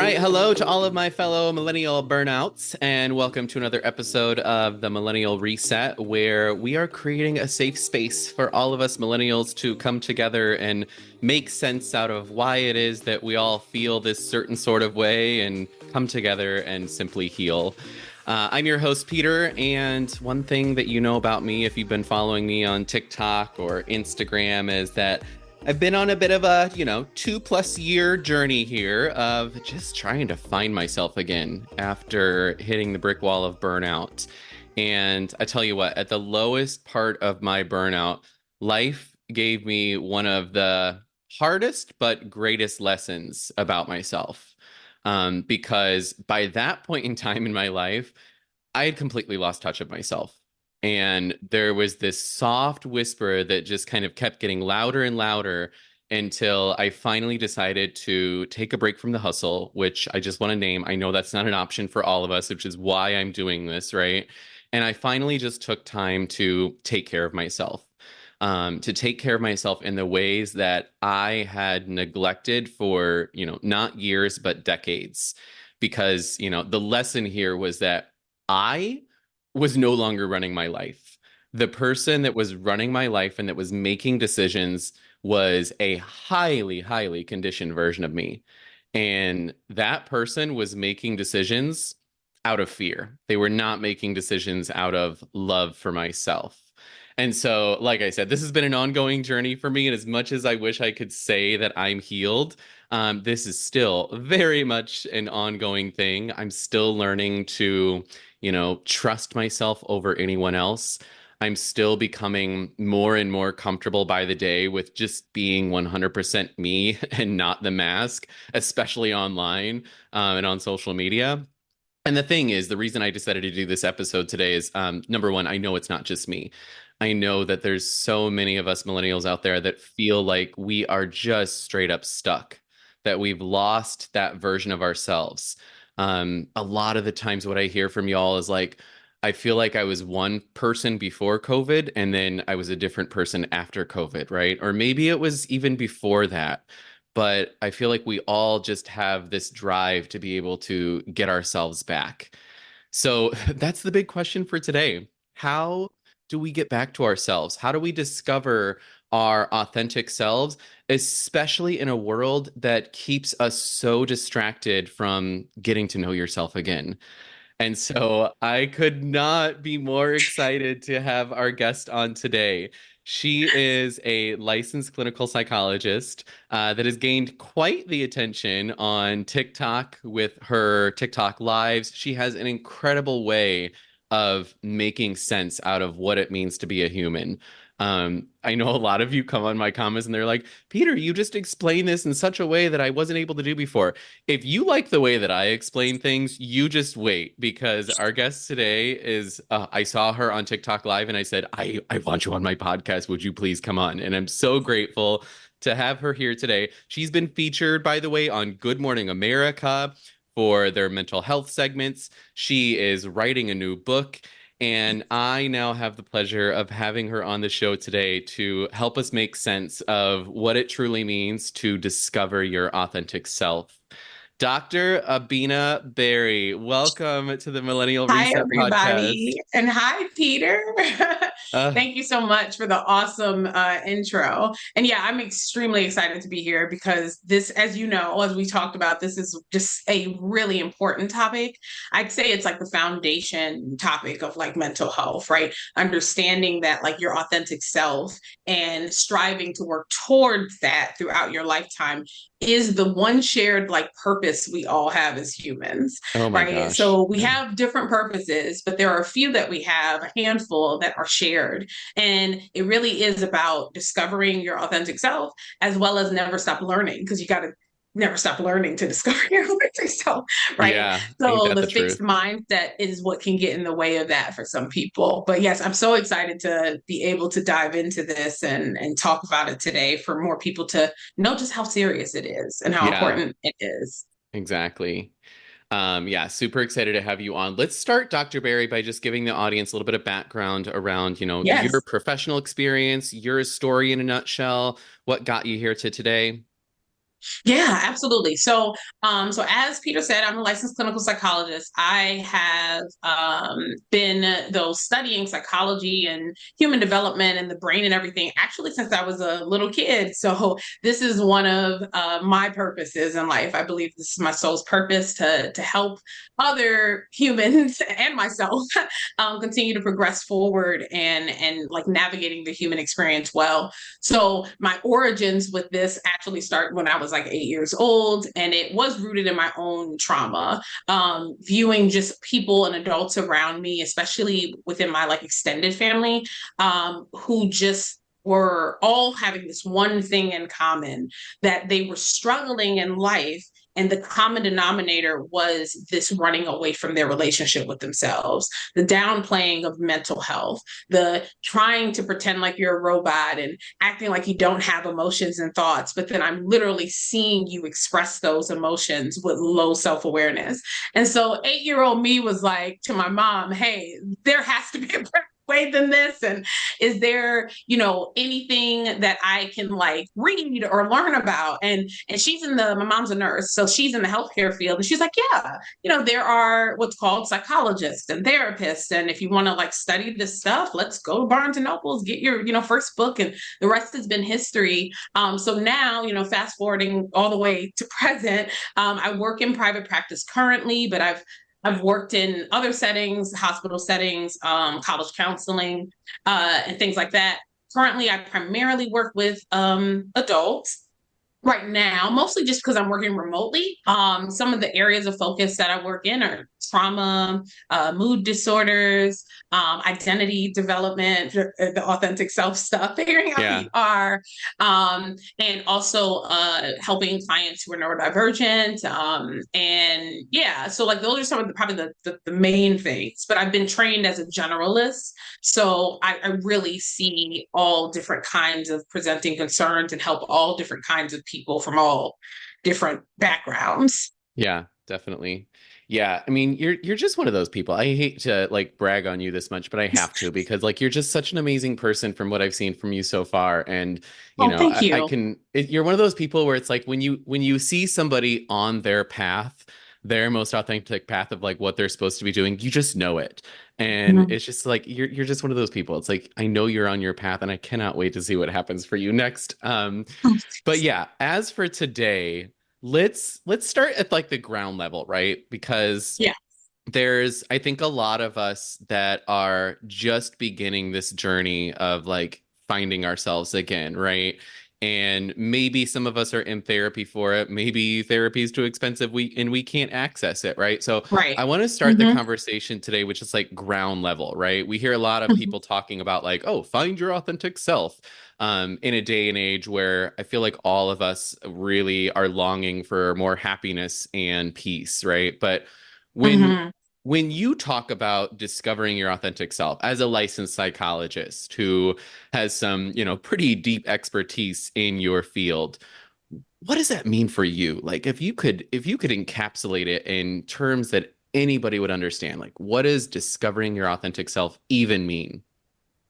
right, hello to all of my fellow millennial burnouts, and welcome to another episode of the Millennial Reset, where we are creating a safe space for all of us millennials to come together and make sense out of why it is that we all feel this certain sort of way and come together and simply heal. I'm your host, Peter, and one thing that you know about me, if you've been following me on TikTok or Instagram, is that I've been on a bit of a, 2+ year journey here of just trying to find myself again after hitting the brick wall of burnout. And I tell you what, at the lowest part of my burnout, life gave me one of the hardest but greatest lessons about myself. Because by that point in time in my life, I had completely lost touch of myself. And there was this soft whisper that just kind of kept getting louder and louder until I finally decided to take a break from the hustle, which I just want to name. I know that's not an option for all of us, which is why I'm doing this, right? And I finally just took time to take care of myself, to take care of myself in the ways that I had neglected for, not years, but decades. Because, the lesson here was that I was no longer running my life. The person that was running my life and that was making decisions was a highly, highly conditioned version of me. And that person was making decisions out of fear. They were not making decisions out of love for myself. And so, like I said, this has been an ongoing journey for me. And as much as I wish I could say that I'm healed, this is still very much an ongoing thing. I'm still learning to, trust myself over anyone else. I'm still becoming more and more comfortable by the day with just being 100% me and not the mask, especially online, and on social media. And the thing is, the reason I decided to do this episode today is number one, I know it's not just me. I know that there's so many of us millennials out there that feel like we are just straight up stuck, that we've lost that version of ourselves. A lot of the times, what I hear from y'all is like, I feel like I was one person before COVID and then I was a different person after COVID, right? Or maybe it was even before that. But I feel like we all just have this drive to be able to get ourselves back. So that's the big question for today. How do we get back to ourselves? How do we discover our authentic selves, especially in a world that keeps us so distracted from getting to know yourself again? And so I could not be more excited to have our guest on today. She is a licensed clinical psychologist that has gained quite the attention on TikTok with her TikTok lives. She has an incredible way of making sense out of what it means to be a human. I know a lot of you come on my comments and they're like, Peter, you just explained this in such a way that I wasn't able to do before. If you like the way that I explain things, you just wait because our guest today is, I saw her on TikTok Live and I said, I want you on my podcast. Would you please come on? And I'm so grateful to have her here today. She's been featured, by the way, on Good Morning America for their mental health segments. She is writing a new book. And I now have the pleasure of having her on the show today to help us make sense of what it truly means to discover your authentic self. Dr. Abina Berry, welcome to the Millennial Hi, Reset everybody. Podcast. And hi, Peter. Uh, Thank you so much for the awesome intro. And yeah, I'm extremely excited to be here because this, as you know, as we talked about, this is just a really important topic. I'd say it's like the foundation topic of like mental health, right? Understanding that like your authentic self and striving to work towards that throughout your lifetime is the one shared like purpose we all have as humans, oh my right? gosh. So we Yeah. have different purposes, but there are a few that we have, a handful that are shared. And it really is about discovering your authentic self as well as never stop learning because you got to never stop learning to discover your authentic self, right? Yeah. Ain't So that the the fixed truth? mindset is what can get in the way of that for some people. But yes, I'm so excited to be able to dive into this and talk about it today for more people to know just how serious it is and how Yeah, important it is. exactly. Yeah, super excited to have you on. Let's start, Dr. Barry, by just giving the audience a little bit of background around, your Yes. professional experience, your story in a nutshell, what got you here to today. Yeah, absolutely. So as Peter said, I'm a licensed clinical psychologist. I have been though studying psychology and human development and the brain and everything actually since I was a little kid. So this is one of my purposes in life. I believe this is my soul's purpose to help other humans and myself continue to progress forward and like navigating the human experience well. So my origins with this actually start when I was like 8 years old, and it was rooted in my own trauma. Viewing just people and adults around me, especially within my like extended family, who just were all having this one thing in common, that they were struggling in life, and the common denominator was this running away from their relationship with themselves, the downplaying of mental health, the trying to pretend like you're a robot and acting like you don't have emotions and thoughts, but then I'm literally seeing you express those emotions with low self-awareness. And so 8-year-old me was like to my mom, hey, there has to be a better way than this. And is there, anything that I can like read or learn about? And she's my mom's a nurse, so she's in the healthcare field. And she's like, yeah, there are what's called psychologists and therapists. And if you want to like study this stuff, let's go to Barnes and Nobles, get your, first book, and the rest has been history. So now, fast forwarding all the way to present, I work in private practice currently, but I've worked in other settings, hospital settings, college counseling, and things like that. Currently, I primarily work with adults right now, mostly just because I'm working remotely. Some of the areas of focus that I work in are trauma, mood disorders, identity development, the authentic self stuff, figuring out who Yeah. you are, and also helping clients who are neurodivergent. And yeah, so like those are some of probably the main things. But I've been trained as a generalist, so I really see all different kinds of presenting concerns and help all different kinds of people from all different backgrounds. Yeah, definitely. Yeah, I mean, you're just one of those people. I hate to like brag on you this much, but I have to because like you're just such an amazing person from what I've seen from you so far. And Oh, thank I you. can you're one of those people where it's like when you see somebody on their path, their most authentic path of like what they're supposed to be doing, you just know it. And Mhm. it's just like you're just one of those people. It's like I know you're on your path and I cannot wait to see what happens for you next. But yeah, as for today, let's start at like the ground level, right? Because Yeah, there's I think a lot of us that are just beginning this journey of like finding ourselves again, right? And maybe some of us are in therapy for it. Maybe therapy is too expensive. We can't access it, right? So right. I want to start the Hmm. conversation today, which is like ground level, right? We hear a lot of people talking about like, oh, find your authentic self, in a day and age where I feel like all of us really are longing for more happiness and peace, right? But when Hmm. when you talk about discovering your authentic self as a licensed psychologist who has some, pretty deep expertise in your field, what does that mean for you? Like if you could encapsulate it in terms that anybody would understand, like what does discovering your authentic self even mean?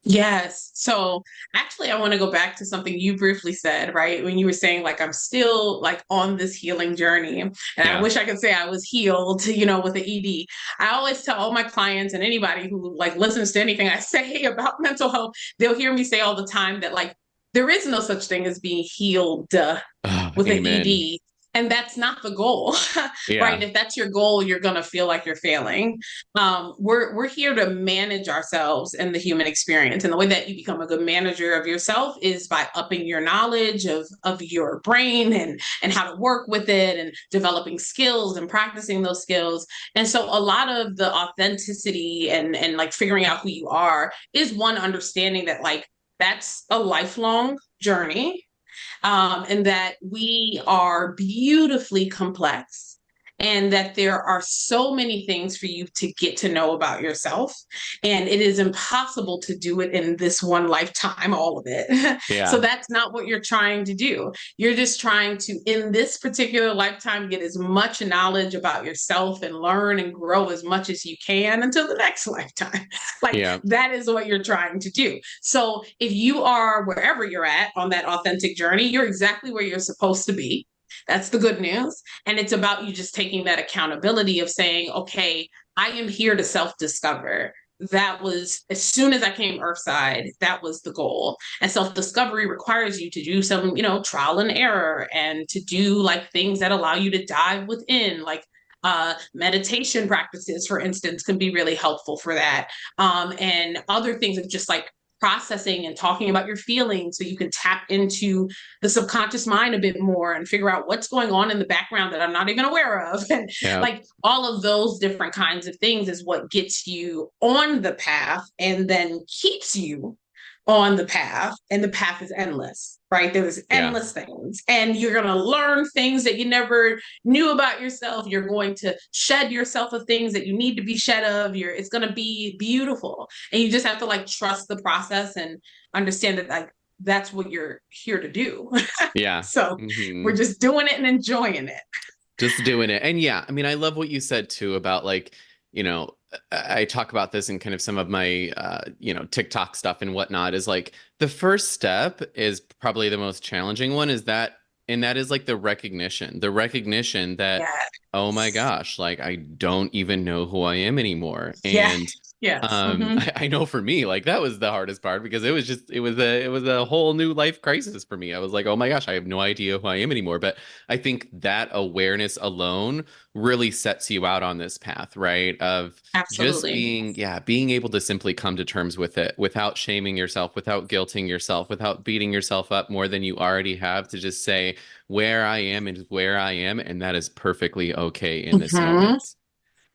Yes. So actually, I want to go back to something you briefly said, right? When you were saying, like, I'm still like on this healing journey. And I Yeah. wish I could say I was healed, with the ED. I always tell all my clients and anybody who like listens to anything I say about mental health, they'll hear me say all the time that like there is no such thing as being healed Oh, with an amen. ED. And that's not the goal, right? Yeah. If that's your goal, you're gonna feel like you're failing. We're here to manage ourselves and the human experience, and the way that you become a good manager of yourself is by upping your knowledge of your brain and how to work with it, and developing skills and practicing those skills. And so, a lot of the authenticity and like figuring out who you are is one understanding that like that's a lifelong journey, and that we are beautifully complex, and that there are so many things for you to get to know about yourself. And it is impossible to do it in this one lifetime, all of it. So Yeah. that's not what you're trying to do. You're just trying to, in this particular lifetime, get as much knowledge about yourself and learn and grow as much as you can until the next lifetime. Like Yeah. that is what you're trying to do. So if you are wherever you're at on that authentic journey, you're exactly where you're supposed to be. That's the good news. And it's about you just taking that accountability of saying, okay, I am here to self discover. That was as soon as I came earthside, that was the goal. And self discovery requires you to do some, trial and error and to do like things that allow you to dive within, like meditation practices, for instance, can be really helpful for that. And other things of just like processing and talking about your feelings so you can tap into the subconscious mind a bit more and figure out what's going on in the background that I'm not even aware of. And Yeah. like all of those different kinds of things is what gets you on the path and then keeps you on the path. And the path is endless, right? There's Yeah. endless things. And you're going to learn things that you never knew about yourself. You're going to shed yourself of things that you need to be shed of. It's going to be beautiful. And you just have to like trust the process and understand that like that's what you're here to do. Yeah. So Hmm. we're just doing it and enjoying it. Just doing it. And yeah, I mean, I love what you said too about like, I talk about this in kind of some of my, TikTok stuff and whatnot is like the first step is probably the most challenging one and that is like the recognition that, oh my Yes. gosh, like I don't even know who I am anymore. Yeah. And Yes. Mm-hmm. I know for me, like that was the hardest part because it was a whole new life crisis for me. I was like, oh my gosh, I have no idea who I am anymore. But I think that awareness alone really sets you out on this path, right? Of just Absolutely. being able to simply come to terms with it without shaming yourself, without guilting yourself, without beating yourself up more than you already have, to just say where I am is where I am, and that is perfectly okay in this Mhm. moment.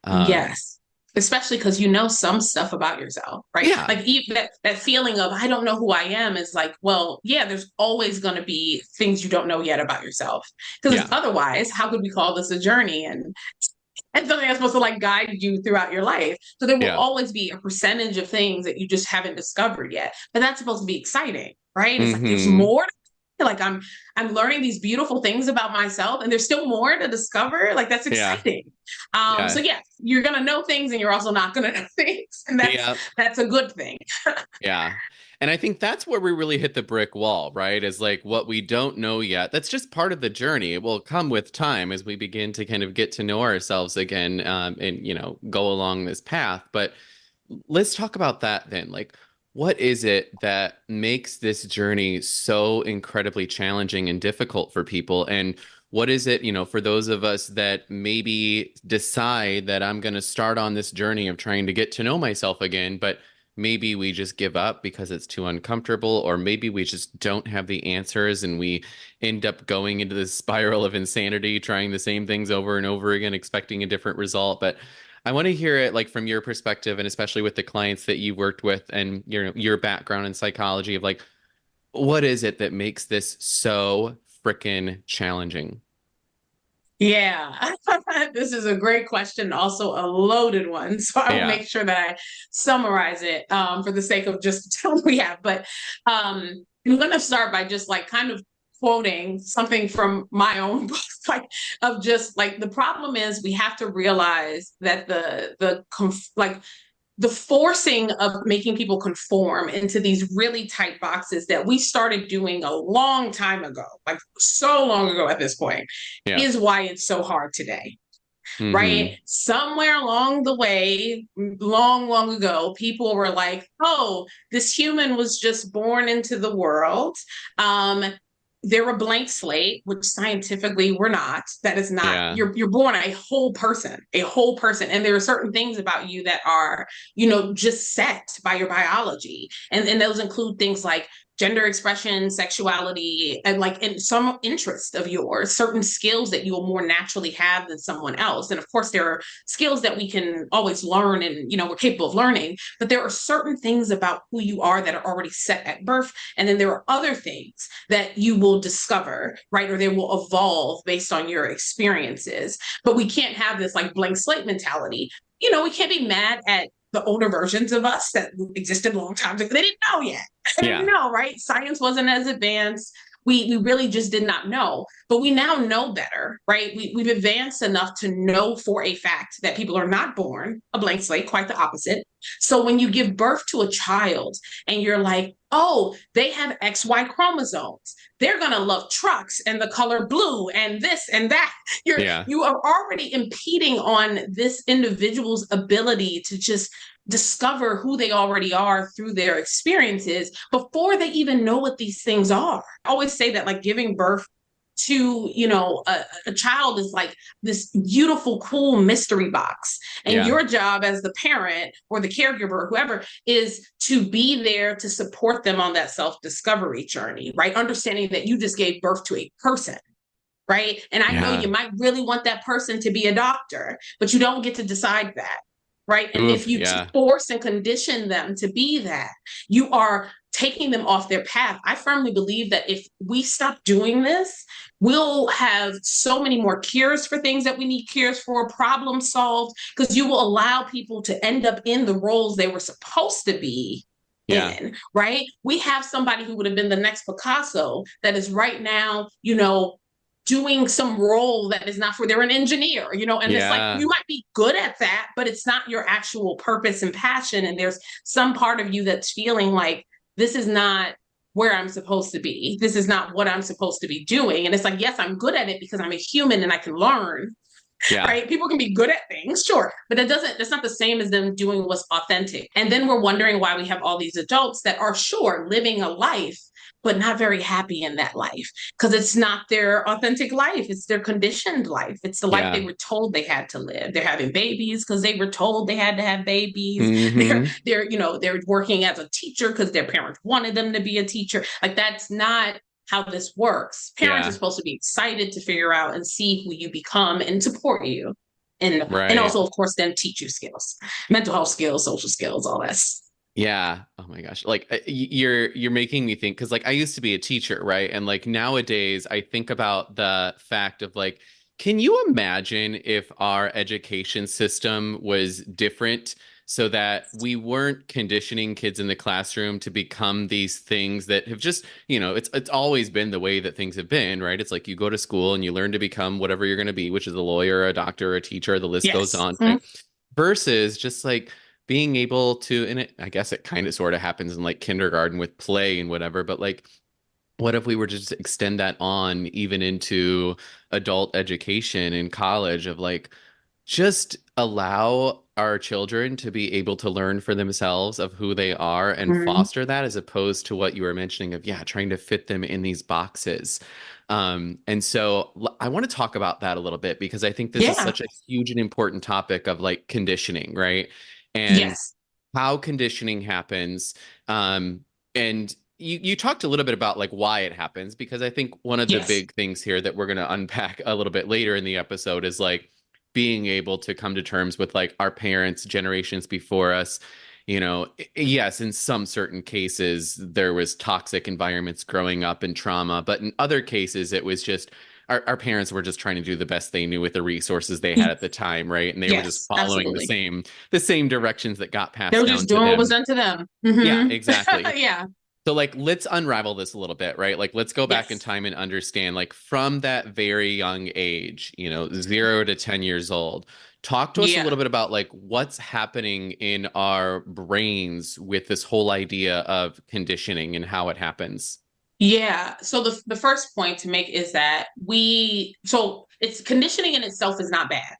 Um, Yes. Especially because you know some stuff about yourself, right? yeah, Like even that feeling of I don't know who I am is like, well, yeah, there's always going to be things you don't know yet about yourself. Because yeah, otherwise, how could we call this a journey and something that's supposed to like guide you throughout your life? So there will yeah. always be a percentage of things that you just haven't discovered yet. But that's supposed to be exciting, right? It's like there's Hmm. more like I'm learning these beautiful things about myself and there's still more to discover. Like that's Yeah, exciting. So yeah, yeah, you're gonna know things and you're also not gonna know things, and yeah. that's a good thing. Yeah. And I think that's where we really hit the brick wall, right? Is like what we don't know yet. That's just part of the journey. It will come with time as we begin to kind of get to know ourselves again, and go along this path. But let's talk about that then. Like, what is it that makes this journey so incredibly challenging and difficult for people? And what is it, for those of us that maybe decide that I'm going to start on this journey of trying to get to know myself again, but maybe we just give up because it's too uncomfortable, or maybe we just don't have the answers and we end up going into this spiral of insanity, trying the same things over and over again, expecting a different result. But I want to hear it like from your perspective, and especially with the clients that you've worked with and your background in psychology of like, what is it that makes this so freaking challenging? Yeah, this is a great question, also a loaded one. So I will Yeah. make sure that I summarize it for the sake of just the time we have. But I'm going to start by just like kind of quoting something from my own book, like of just like the problem is we have to realize that like the forcing of making people conform into these really tight boxes that we started doing a long time ago, like so long ago at this point, Yeah. is why it's so hard today, right? Hmm. Somewhere along the way, long, long ago, people were like, oh, this human was just born into the world. Um, they're a blank slate, which scientifically we're not. That is not, Yeah. you're born a whole person. And there are certain things about you that are, just set by your biology. And those include things like gender expression, sexuality, and like in some interest of yours, certain skills that you will more naturally have than someone else. And of course, there are skills that we can always learn and we're capable of learning, but there are certain things about who you are that are already set at birth. And then there are other things that you will discover, right? Or they will evolve based on your experiences. But we can't have this like blank slate mentality. We can't be mad at the older versions of us that existed a long time ago. They didn't know yet. They didn't Yeah. know, right? Science wasn't as advanced. we really just did not know. But we now know better, right? We've advanced enough to know for a fact that people are not born a blank slate, quite the opposite. So when you give birth to a child and you're like, oh, they have XY chromosomes, they're going to love trucks and the color blue and this and that. Yeah. You are already impeding on this individual's ability to just discover who they already are through their experiences before they even know what these things are. I always say that like giving birth to a child is like this beautiful cool mystery box, and Yeah. your job as the parent or the caregiver, whoever, is to be there to support them on that self-discovery journey, right? Understanding that you just gave birth to a person, right? And I know Yeah. you might really want that person to be a doctor, but you don't get to decide that, right? And if Oof. you Yeah. force and condition them to be that, you are taking them off their path. I firmly believe that if we stop doing this, we'll have so many more cures for things that we need cures for, problems solved, because you will allow people to end up in the roles they were supposed to be Yeah. in, right? We have somebody who would have been the next Picasso that is right now, doing some role that is not for, they're an engineer, and it's like Yeah. you might be good at that, but it's not your actual purpose and passion. And there's some part of you that's feeling like this is not where I'm supposed to be. This is not what I'm supposed to be doing. And it's like, yes, I'm good at it because I'm a human and I can learn, Yeah. right? People can be good at things, sure, but that's not the same as them doing what's authentic. And then we're wondering why we have all these adults that are sure living a life, but not very happy in that life because it's not their authentic life. It's their conditioned life. It's the life they Yeah. were told they had to live. They're having babies because they were told they had to have babies. They're, Hmm. they're working as a teacher because their parents wanted them to be a teacher. Like that's not how this works. Parents are Yeah. supposed to be excited to figure out and see who you become and support you. And Right. also, of course, then teach you skills, mental health skills, social skills, all that. Yeah. Oh my gosh. Like you're making me think because like I used to be a teacher, right? And like nowadays I think about the fact of like, can you imagine if our education system was different so that we weren't conditioning kids in the classroom to become these things that have just, it's always been the way that things have been, right? It's like you go to school and you learn to become whatever you're going to be, which is a lawyer, a doctor, a teacher, the list goes Yes. on, right? Versus just like being able to, and I guess it kind of sort of happens in like kindergarten with play and whatever, but like, what if we were to just extend that on even into adult education in college of like, just allow our children to be able to learn for themselves of who they are and Mm-hmm. foster that as opposed to what you were mentioning of, yeah, trying to fit them in these boxes. And so I want to talk about that a little bit because I think this is Yeah. such a huge and important topic of like conditioning, right? And Yes. how conditioning happens. And you talked a little bit about like why it happens because I think one of the Yes. big things here that we're going to unpack a little bit later in the episode is like being able to come to terms with like our parents, generations before us. Yes, in some certain cases, there was toxic environments growing up and trauma, but in other cases, it was just our parents were just trying to do the best they knew with the resources they had at the time, right? And they were just Yes, following the absolutely. same the same directions that got They passed were down just to doing what was them. done to them. Yeah, Hmm. exactly. Yeah. So like let's unravel this a little bit, right? Like let's go back in Yes. time and understand like from that very young age, 0 to 10 years old. Talk to us a Yeah. little bit about like what's happening in our brains with this whole idea of conditioning and how it happens. Yeah. So the first point to make is that so it's conditioning in itself is not bad.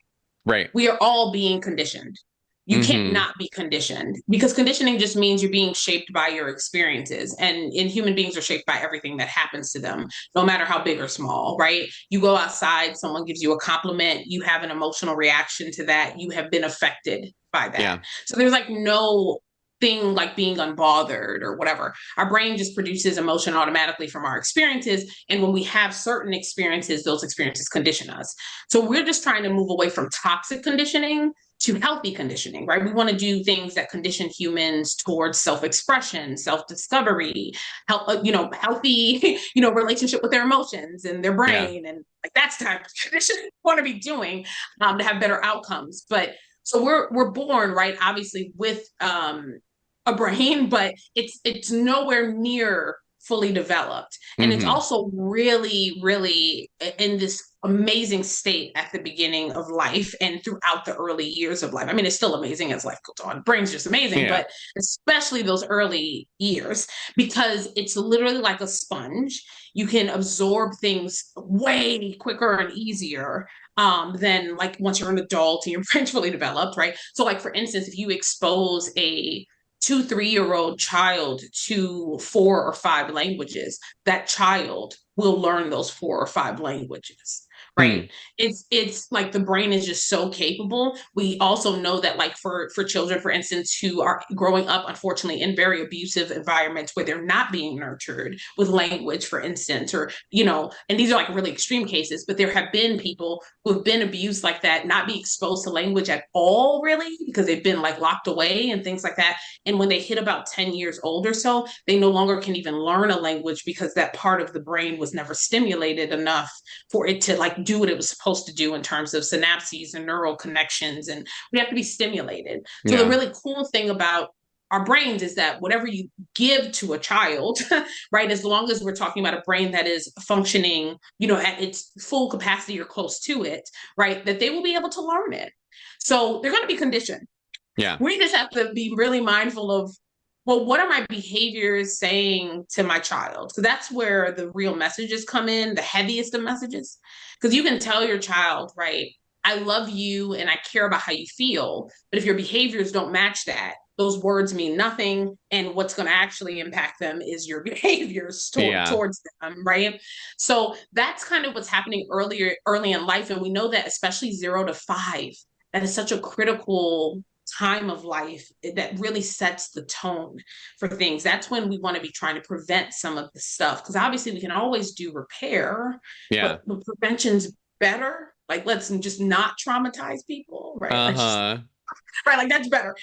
Right. We are all being conditioned. You can't Mm-hmm. not be conditioned because conditioning just means you're being shaped by your experiences. And human beings are shaped by everything that happens to them, no matter how big or small, right? You go outside, someone gives you a compliment, you have an emotional reaction to that, you have been affected by that. Yeah. So there's like no thing like being unbothered or whatever. Our brain just produces emotion automatically from our experiences. And when we have certain experiences, those experiences condition us. So we're just trying to move away from toxic conditioning to healthy conditioning, right? We want to do things that condition humans towards self-expression, self-discovery, healthy, relationship with their emotions and their Yeah. brain, and like that's the type of conditioning we want to be doing to have better outcomes. But so we're born, right, obviously with a brain, but it's nowhere near fully developed. And it's Hmm. also really, really in this amazing state at the beginning of life and throughout the early years of life. I mean, it's still amazing as life goes on. Brain's just amazing, Yeah. but especially those early years, because it's literally like a sponge. You can absorb things way quicker and easier than like once you're an adult and your brain's fully developed, right? So, like for instance, if you expose a 2, 3 year old child to 4 or 5 languages, that child will learn those 4 or 5 languages, Hmm. right? It's like the brain is just so capable. We also know that like for children, for instance, who are growing up unfortunately in very abusive environments where they're not being nurtured with language, for instance, or and these are like really extreme cases, but there have been people who have been abused like that, not be exposed to language at all, really, because they've been like locked away and things like that. And when they hit about 10 years old or so, they no longer can even learn a language because that part of the brain was never stimulated enough for it to like do what it was supposed to do in terms of synapses and neural connections. And we have to be stimulated. So the Yeah. really cool thing about our brains is that whatever you give to a child, right, as long as we're talking about a brain that is functioning, at its full capacity or close to it, right, that they will be able to learn it. So they're going to be conditioned. Yeah. We just have to be really mindful of, well, what are my behaviors saying to my child? So that's where the real messages come in, the heaviest of messages. Because you can tell your child, right, I love you and I care about how you feel. But if your behaviors don't match that, those words mean nothing. And what's going to actually impact them is your behaviors Yeah. towards them, right? So that's kind of what's happening early in life. And we know that especially 0 to 5, that is such a critical time of life that really sets the tone for things. That's when we want to be trying to prevent some of the stuff, because obviously we can always do repair, Yeah. but the prevention's better. Like, let's just not traumatize people, right? Let's just Uh-huh. right, like that's better.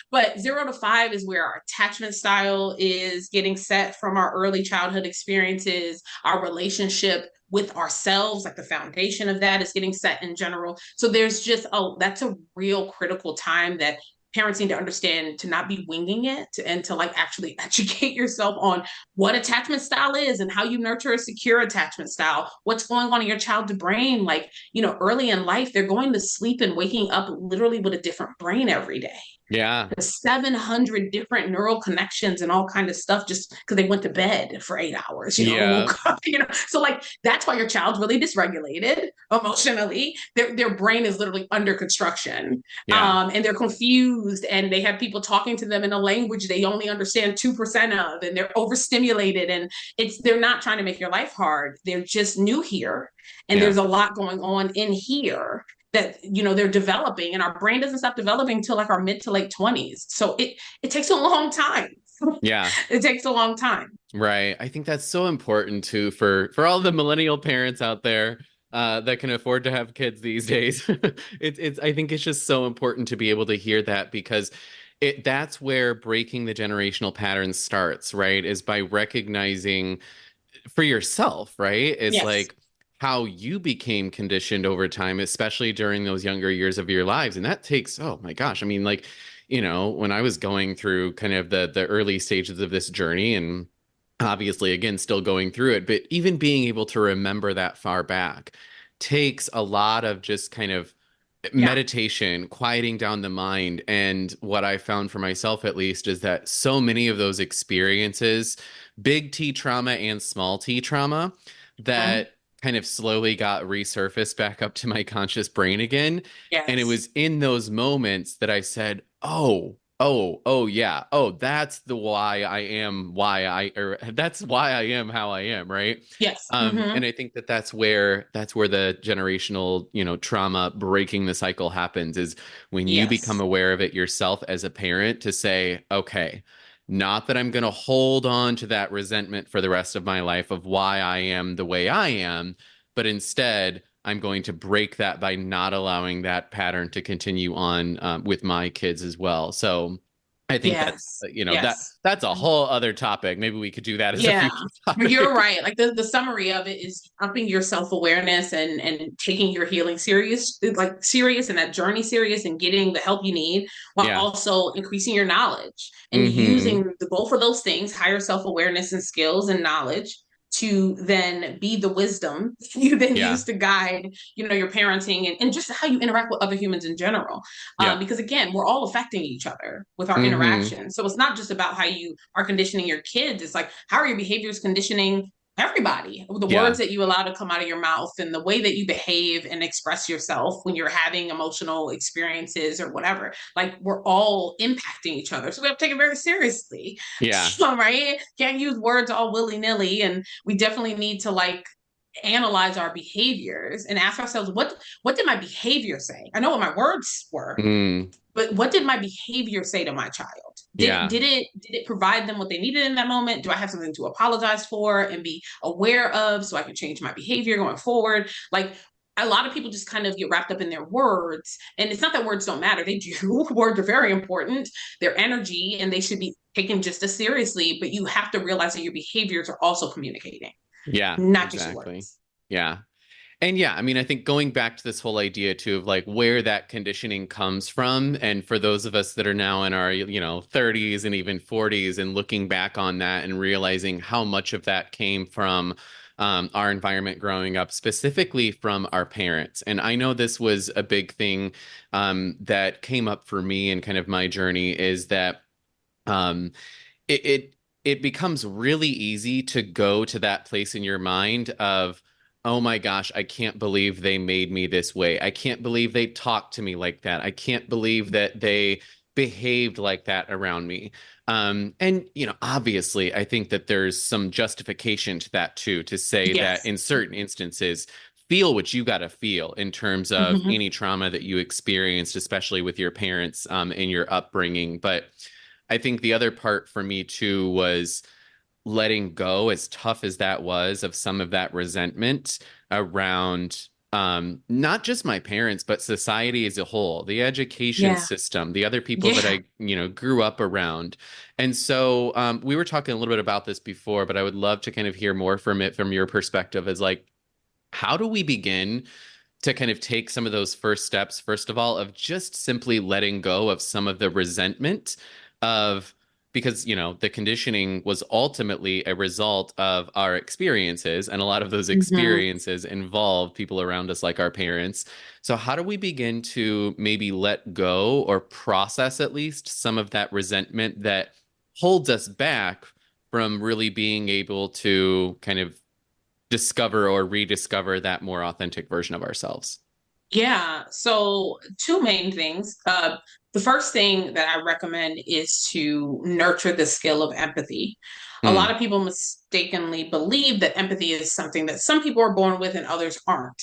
But 0 to 5 is where our attachment style is getting set from our early childhood experiences, our relationship with ourselves, like the foundation of that is getting set in general. So there's just that's a real critical time that parents need to understand, to not be winging it and to like actually educate yourself on what attachment style is and how you nurture a secure attachment style, what's going on in your child's brain. Like, early in life, they're going to sleep and waking up literally with a different brain every day. Yeah. The 700 different neural connections and all kind of stuff just because they went to bed for 8 hours, and Yeah. woke up, So like that's why your child's really dysregulated emotionally. Their brain is literally under construction. Yeah. And they're confused and they have people talking to them in a language they only understand 2% of, and they're overstimulated, and they're not trying to make your life hard. They're just new here. And Yeah. there's a lot going on in here that they're developing, and our brain doesn't stop developing until like our mid to late 20s. So it takes a long time. Yeah. It takes a long time. Right. I think that's so important too for all the millennial parents out there that can afford to have kids these days. It's I think it's just so important to be able to hear that, because that's where breaking the generational patterns starts, right? Is by recognizing for yourself, right? It's Yes. like how you became conditioned over time, especially during those younger years of your lives. And that takes, oh my gosh, I mean, like, when I was going through kind of the early stages of this journey, and obviously again still going through it, but even being able to remember that far back takes a lot of just kind of Yeah. meditation, quieting down the mind. And what I found for myself, at least, is that so many of those experiences, big T trauma and small T trauma, Mhm. that kind of slowly got resurfaced back up to my conscious brain again. And it Yes. was in those moments that I said, oh, yeah. Oh, that's the or that's why I am how I am, right? Yes. Hmm. And I think that that's where the generational, trauma breaking the cycle happens, is when you become Yes. aware of it yourself as a parent, to say, okay, not that I'm going to hold on to that resentment for the rest of my life of why I am the way I am, but instead I'm going to break that by not allowing that pattern to continue on with my kids as well. So I think that's, Yes. that Yes. that's a whole other topic. Maybe we could do that as a Yeah, future but you're topic. right. Like the summary of it is upping your self-awareness and taking your healing serious and that journey serious and getting the help you need while Yeah. also increasing your knowledge and Hmm. using the both of those things, higher self-awareness and skills and knowledge to then be the wisdom you then Yeah. use to guide, your parenting and just how you interact with other humans in general. Yeah. Because again, we're all affecting each other with our Hmm. interaction. So it's not just about how you are conditioning your kids. It's like, how are your behaviors conditioning everybody? The Yeah. words that you allow to come out of your mouth and the way that you behave and express yourself when you're having emotional experiences or whatever. Like, we're all impacting each other. So we have to take it very seriously. Yeah. Right? Can't use words all willy nilly. And we definitely need to analyze our behaviors and ask ourselves, what did my behavior say? I know what my words were, Mm. but what did my behavior say to my child? did Yeah. did it did it provide them what they needed in that moment? Do I have something to apologize for and be aware of so I can change my behavior going forward? Like, a lot of people just kind of get wrapped up in their words, and it's not that words don't matter, they do. Words are very important, their energy, and they should be taken just as seriously, but you have to realize that your behaviors are also communicating, Yeah. not just your Exactly. words. Yeah. And yeah, I mean, I think going back to this whole idea too of like where that conditioning comes from, and for those of us that are now in our, 30s and even 40s and looking back on that and realizing how much of that came from our environment growing up, specifically from our parents. And I know this was a big thing that came up for me and kind of my journey is that um, it, it it becomes really easy to go to that place in your mind of, oh my gosh, I can't believe they made me this way. I can't believe they talked to me like that. I can't believe that they behaved like that around me. And obviously, I think that there's some justification to that too, to say that Yes. in certain instances, feel what you got to feel in terms of Mm-hmm. any trauma that you experienced, especially with your parents in your upbringing. But I think the other part for me too was letting go, as tough as that was, of some of that resentment around not just my parents, but society as a whole, the education Yeah. system, the other people that Yeah. I grew up around. And so we were talking a little bit about this before, but I would love to kind of hear more from it from your perspective as like, how do we begin to kind of take some of those first steps, first of all, of just simply letting go of some of the resentment of, because, the conditioning was ultimately a result of our experiences, and a lot of those Mm-hmm. experiences involve people around us, like our parents. So, how do we begin to maybe let go or process at least some of that resentment that holds us back from really being able to kind of discover or rediscover that more authentic version of ourselves? Yeah. So, two main things. The first thing that I recommend is to nurture the skill of empathy. A lot Mm, of people mistakenly believe that empathy is something that some people are born with and others aren't.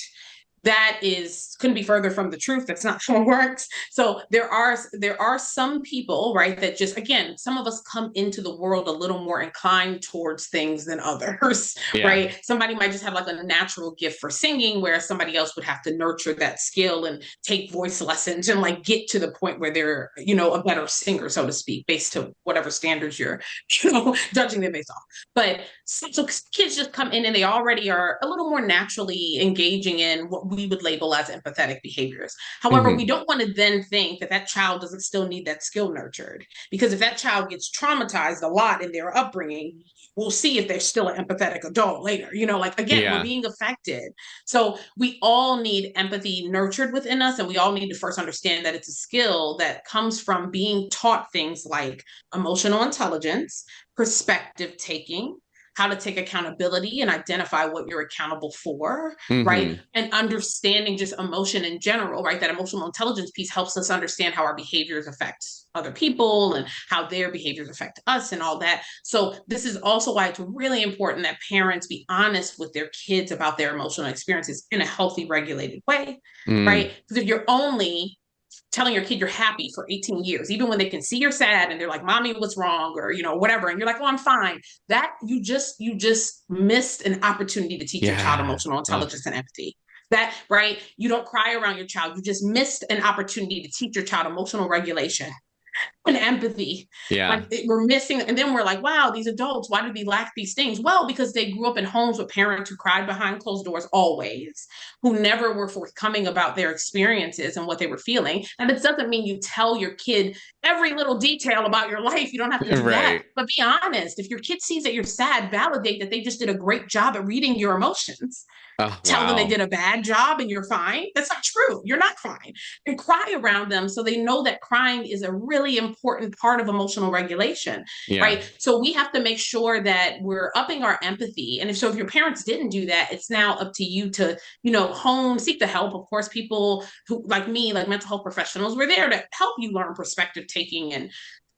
That is, couldn't be further from the truth. That's not how it works. So there are some people, right, that just, again, some of us come into the world a little more inclined towards things than others. yeah. Right? Somebody might just have like a natural gift for singing, where somebody else would have to nurture that skill and take voice lessons and get to the point where they're, a better singer, so to speak, based to whatever standards you're, judging them based off. But so kids just come in and they already are a little more naturally engaging in what we would label as empathetic behaviors. However, we Hmm. don't want to then think that that child doesn't still need that skill nurtured, because if that child gets traumatized a lot in their upbringing, we'll see if they're still an empathetic adult later. Again, we're Yeah. being affected. So we all need empathy nurtured within us, and we all need to first understand that it's a skill that comes from being taught things like emotional intelligence, perspective taking, how to take accountability and identify what you're accountable for, right? Hmm. And understanding just emotion in general, right? That emotional intelligence piece helps us understand how our behaviors affect other people and how their behaviors affect us and all that. So this is also why it's really important that parents be honest with their kids about their emotional experiences in a healthy, regulated way, Mm. right? Because if you're only telling your kid you're happy for 18 years, even when they can see you're sad and they're like, mommy, what's wrong? Or, whatever. And you're like, oh, I'm fine. That you just missed an opportunity to teach your child Yeah. emotional Ugh. intelligence and empathy. That, right? You don't cry around your child. You just missed an opportunity to teach your child emotional regulation. and empathy. Yeah. We're missing, and then we're like, wow, these adults, why do they lack these things? Well, because they grew up in homes with parents who cried behind closed doors always, who never were forthcoming about their experiences and what they were feeling. And it doesn't mean you tell your kid every little detail about your life. You don't have to do that. Right. But be honest. If your kid sees that you're sad, validate that they just did a great job at reading your emotions. Oh, Tell them they wow. did a bad job and you're fine. That's not true. You're not fine. And cry around them so they know that crying is a really important part of emotional regulation, Yeah. right? So we have to make sure that we're upping our empathy. And if your parents didn't do that, it's now up to you to, seek the help. Of course, people who like me, like mental health professionals, we're there to help you learn perspective taking and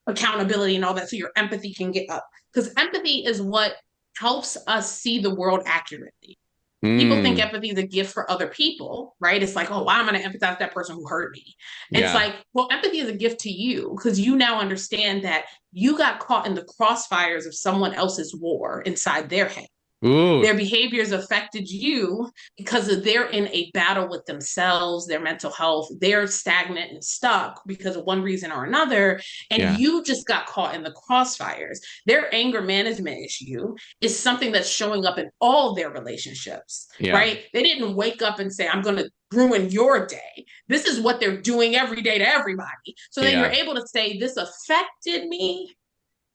accountability and all that so your empathy can get up. Because empathy is what helps us see the world accurately. People think Mm, empathy is a gift for other people, right? It's like, oh, why am I going to empathize with that person who hurt me? And it's yeah. like, well, empathy is a gift to you because you now understand that you got caught in the crossfires of someone else's war inside their head. Ooh. Their behaviors affected you because they're in a battle with themselves, their mental health. They're stagnant and stuck because of one reason or another. And Yeah. you just got caught in the crossfires. Their anger management issue is something that's showing up in all their relationships, Yeah. right? They didn't wake up and say, I'm going to ruin your day. This is what they're doing every day to everybody. So then you're Yeah. able to say, this affected me,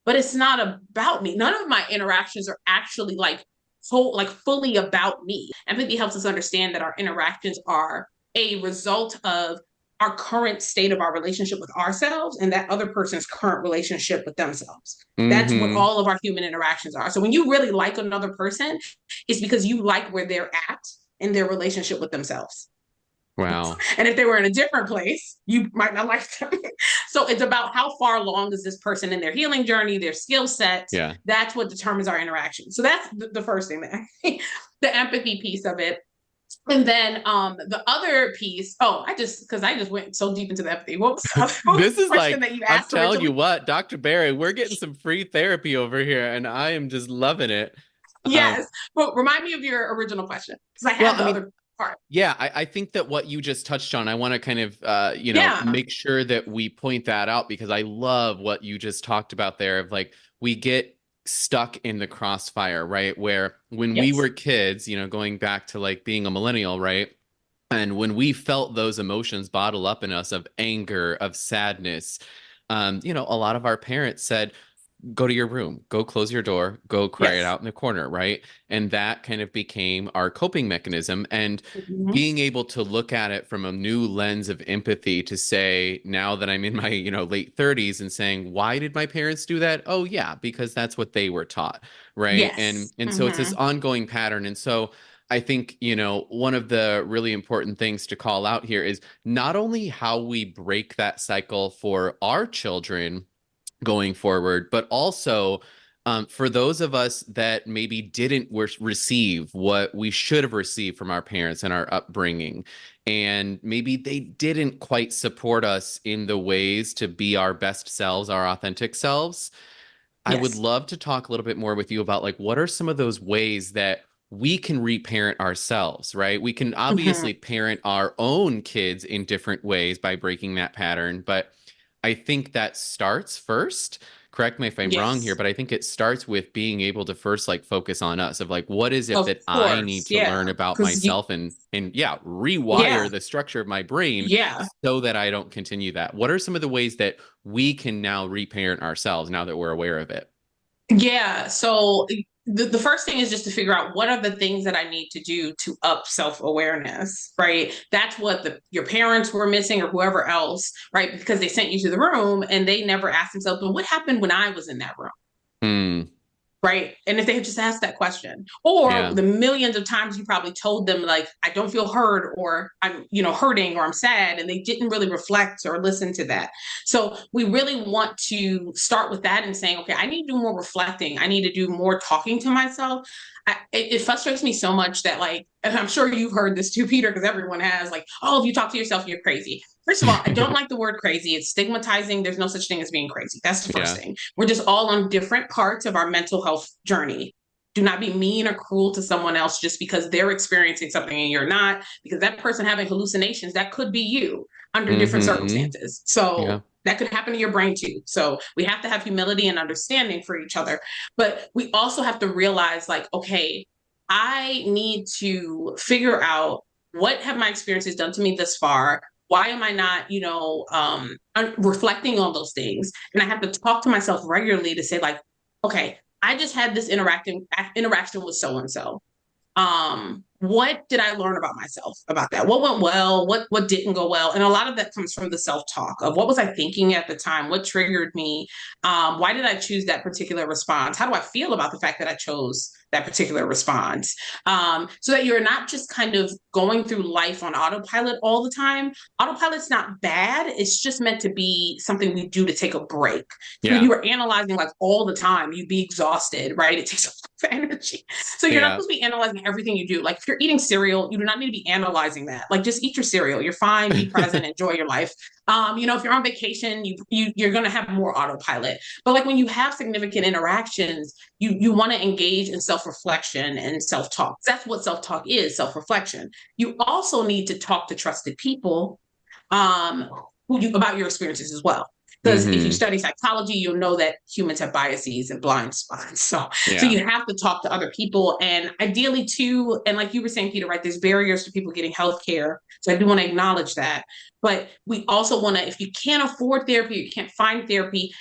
but it's not about me. None of my interactions are actually fully about me. Empathy helps us understand that our interactions are a result of our current state of our relationship with ourselves and that other person's current relationship with themselves. That's what Mm-hmm. all of our human interactions are. So when you really like another person, it's because you like where they're at in their relationship with themselves. Wow. And if they were in a different place, you might not like them. So it's about how far along is this person in their healing journey, their skill sets. Yeah. That's what determines our interaction. So that's the first thing that the empathy piece of it. And then the other piece, because I just went so deep into the empathy. What was This the is question like, that you I'm asked telling you originally? what, Dr. Barry, we're getting some free therapy over here, and I am just loving it. Um, Yes. But remind me of your original question. Because I well, have I the mean, other part. yeah, I think that what you just touched on, I want to kind of, Yeah. make sure that we point that out because I love what you just talked about there of like, we get stuck in the crossfire, right? Where when we Yes. were kids, going back to like being a millennial, right? And when we felt those emotions bottle up in us of anger, of sadness, a lot of our parents said, go to your room, go close your door, go cry it Yes. out in the corner, right? And that kind of became our coping mechanism. And Mm-hmm. being able to look at it from a new lens of empathy to say, now that I'm in my, late 30s and saying, why did my parents do that? Oh, yeah, because that's what they were taught, right? And Yes. and so it's this Mm-hmm. ongoing pattern. And so I think, one of the really important things to call out here is not only how we break that cycle for our children going forward, but also for those of us that maybe didn't receive what we should have received from our parents and our upbringing, and maybe they didn't quite support us in the ways to be our best selves, our authentic selves. I would Yes. love to talk a little bit more with you about like what are some of those ways that we can reparent ourselves, right? We can Mm-hmm. obviously parent our own kids in different ways by breaking that pattern, but I think that starts first. Correct me if I'm wrong here, Yes. but I think it starts with being able to first like focus on us of like what is it Of that I need course. to Yeah. learn about Because myself and yeah, yeah. rewire the structure of my brain Yeah. so that I don't continue that. What are some of the ways that we can now reparent ourselves now that we're aware of it? Yeah. So the first thing is just to figure out what are the things that I need to do to up self-awareness, right? That's what your parents were missing or whoever else, right? Because they sent you to the room and they never asked themselves, well, what happened when I was in that room? Hmm. Right. And if they had just asked that question, or Yeah. the millions of times you probably told them, like, I don't feel heard, or I'm, hurting, or I'm sad, and they didn't really reflect or listen to that. So we really want to start with that and saying, okay, I need to do more reflecting. I need to do more talking to myself. It frustrates me so much that, like, and I'm sure you've heard this too, Peter, because everyone has, like, oh, if you talk to yourself, you're crazy. First of all, I don't like the word crazy. It's stigmatizing. There's no such thing as being crazy. That's the first Yeah. thing. We're just all on different parts of our mental health journey. Do not be mean or cruel to someone else just because they're experiencing something and you're not, because that person having hallucinations, that could be you under different Mm-hmm. circumstances. So Yeah. That could happen to your brain too. So we have to have humility and understanding for each other. But we also have to realize, like, okay, I need to figure out what have my experiences done to me this far. Why am I not, reflecting on those things? And I have to talk to myself regularly to say, like, okay, I just had this interaction with so and so. What did I learn about myself about that? What went well? What didn't go well? And a lot of that comes from the self-talk of what was I thinking at the time? What triggered me? Why did I choose that particular response? How do I feel about the fact that I chose that particular response? So that you're not just kind of going through life on autopilot all the time. Autopilot's not bad. It's just meant to be something we do to take a break. So Yeah. you were analyzing like all the time, you'd be exhausted, right? It takes a lot of energy. So you're not Yeah. supposed to be analyzing everything you do. Like if you're eating cereal, you do not need to be analyzing that. Like just eat your cereal. You're fine. Be present. Enjoy your life. If you're on vacation, you're going to have more autopilot. But like when you have significant interactions, you want to engage in self-reflection and self-talk. That's what self-talk is, self-reflection. You also need to talk to trusted people about your experiences as well. Because if you Mm-hmm. study psychology, you'll know that humans have biases and blind spots. So Yeah. you have to talk to other people, and ideally too. And like you were saying, Peter, right? There's barriers to people getting healthcare. So I do want to acknowledge that. But we also want to, if you can't afford therapy, you can't find therapy,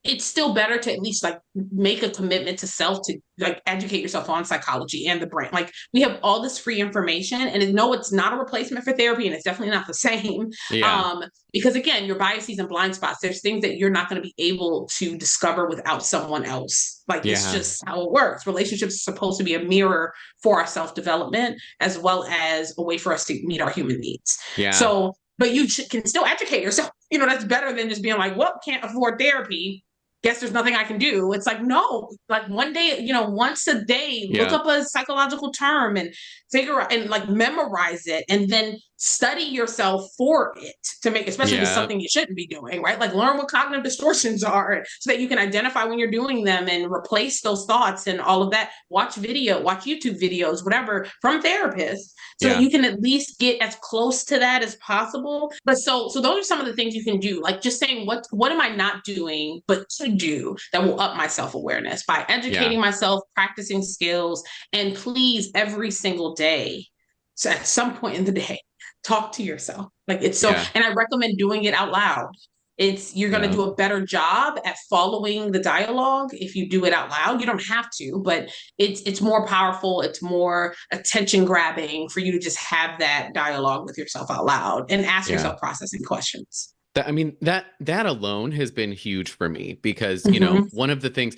it's still better to at least like make a commitment to self to like educate yourself on psychology and the brain. Like we have all this free information, and no, it's not a replacement for therapy, and it's definitely not the same. Yeah. Um, because again, your biases and blind spots, there's things that you're not going to be able to discover without someone else. Like it's Yeah. just how it works. Relationships are supposed to be a mirror for our self-development as well as a way for us to meet our human needs. Yeah. So, but can still educate yourself. That's better than just being like, well, can't afford therapy, guess there's nothing I can do. It's like, no, like one day, once a day, look Yeah. up a psychological term and figure out and like memorize it and then study yourself for it to make, especially if it's Yeah. something you shouldn't be doing, right? Like learn what cognitive distortions are so that you can identify when you're doing them and replace those thoughts and all of that. Watch YouTube videos, whatever from therapists so that Yeah. you can at least get as close to that as possible. But so those are some of the things you can do, like just saying what am I not doing but should do that will up my self-awareness by Yeah. educating myself, practicing skills, and please every single day, so at some point in the day, talk to yourself. Like it's so, Yeah. and I recommend doing it out loud. You're going to Yeah. do a better job at following the dialogue if you do it out loud. You don't have to, but it's more powerful. It's more attention grabbing for you to just have that dialogue with yourself out loud and ask Yeah. yourself processing questions. That alone has been huge for me because, Mm-hmm. one of the things,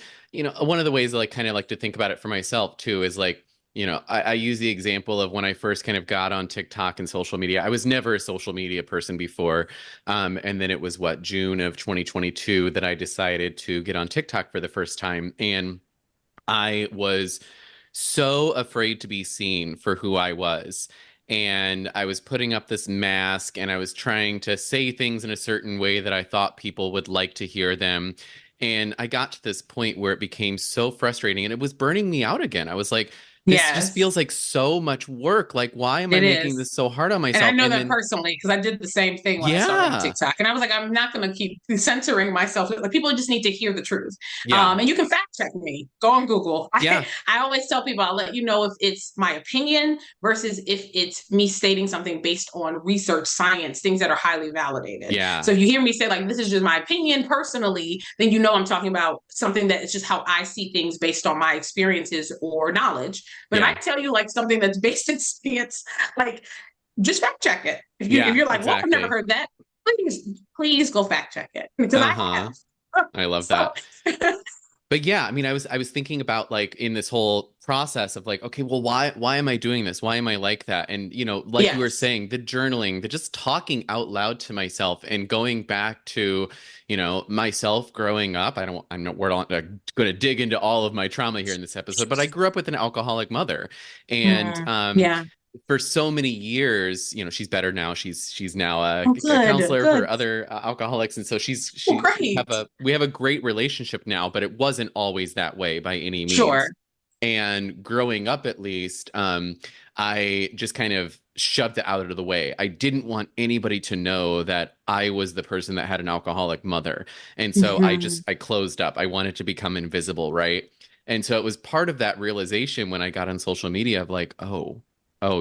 one of the ways I like kind of like to think about it for myself too is like, I use the example of when I first kind of got on TikTok and social media. I was never a social media person before. And then it was June of 2022 that I decided to get on TikTok for the first time. And I was so afraid to be seen for who I was. And I was putting up this mask and I was trying to say things in a certain way that I thought people would like to hear them. And I got to this point where it became so frustrating and it was burning me out again. I was like, this just Yes, feels like so much work. Like, why am I it making is. this so hard on And I myself? know And that then, personally because I did the same thing when I started on yeah, TikTok. And I was like, I'm not going to keep censoring myself. Like people just need to hear the truth. yeah, And you can fact check me. Go on Google. yeah, I always tell people I'll let you know if it's my opinion versus if it's me stating something based on research, science, things that are highly validated. yeah, So if you hear me say like this is just my opinion personally, then you know I'm talking about something that is just how I see things based on my experiences or knowledge. But if I yeah, tell you like something that's based in science, like just fact check it. If yeah, you're like, well, I've never exactly. heard that, please go fact check it because I Uh-huh. have. I love So that. But yeah, I mean, I was thinking about like in this whole process of like, okay, well, why am I doing this? Why am I like that? And like you were yes, saying, the journaling, the just talking out loud to myself and going back to, myself growing up. We're not going to dig into all of my trauma here in this episode, but I grew up with an alcoholic mother, and yeah. for so many years, she's better now. She's now Oh, a good, counselor good. for other alcoholics, and so Oh, we have great. a we have a great relationship now. But it wasn't always that way by any Sure. means. And growing up, at least, I just kind of shoved it out of the way. I didn't want anybody to know that I was the person that had an alcoholic mother. And so Mhm. I closed up. I wanted to become invisible, right? And so it was part of that realization when I got on social media of like, oh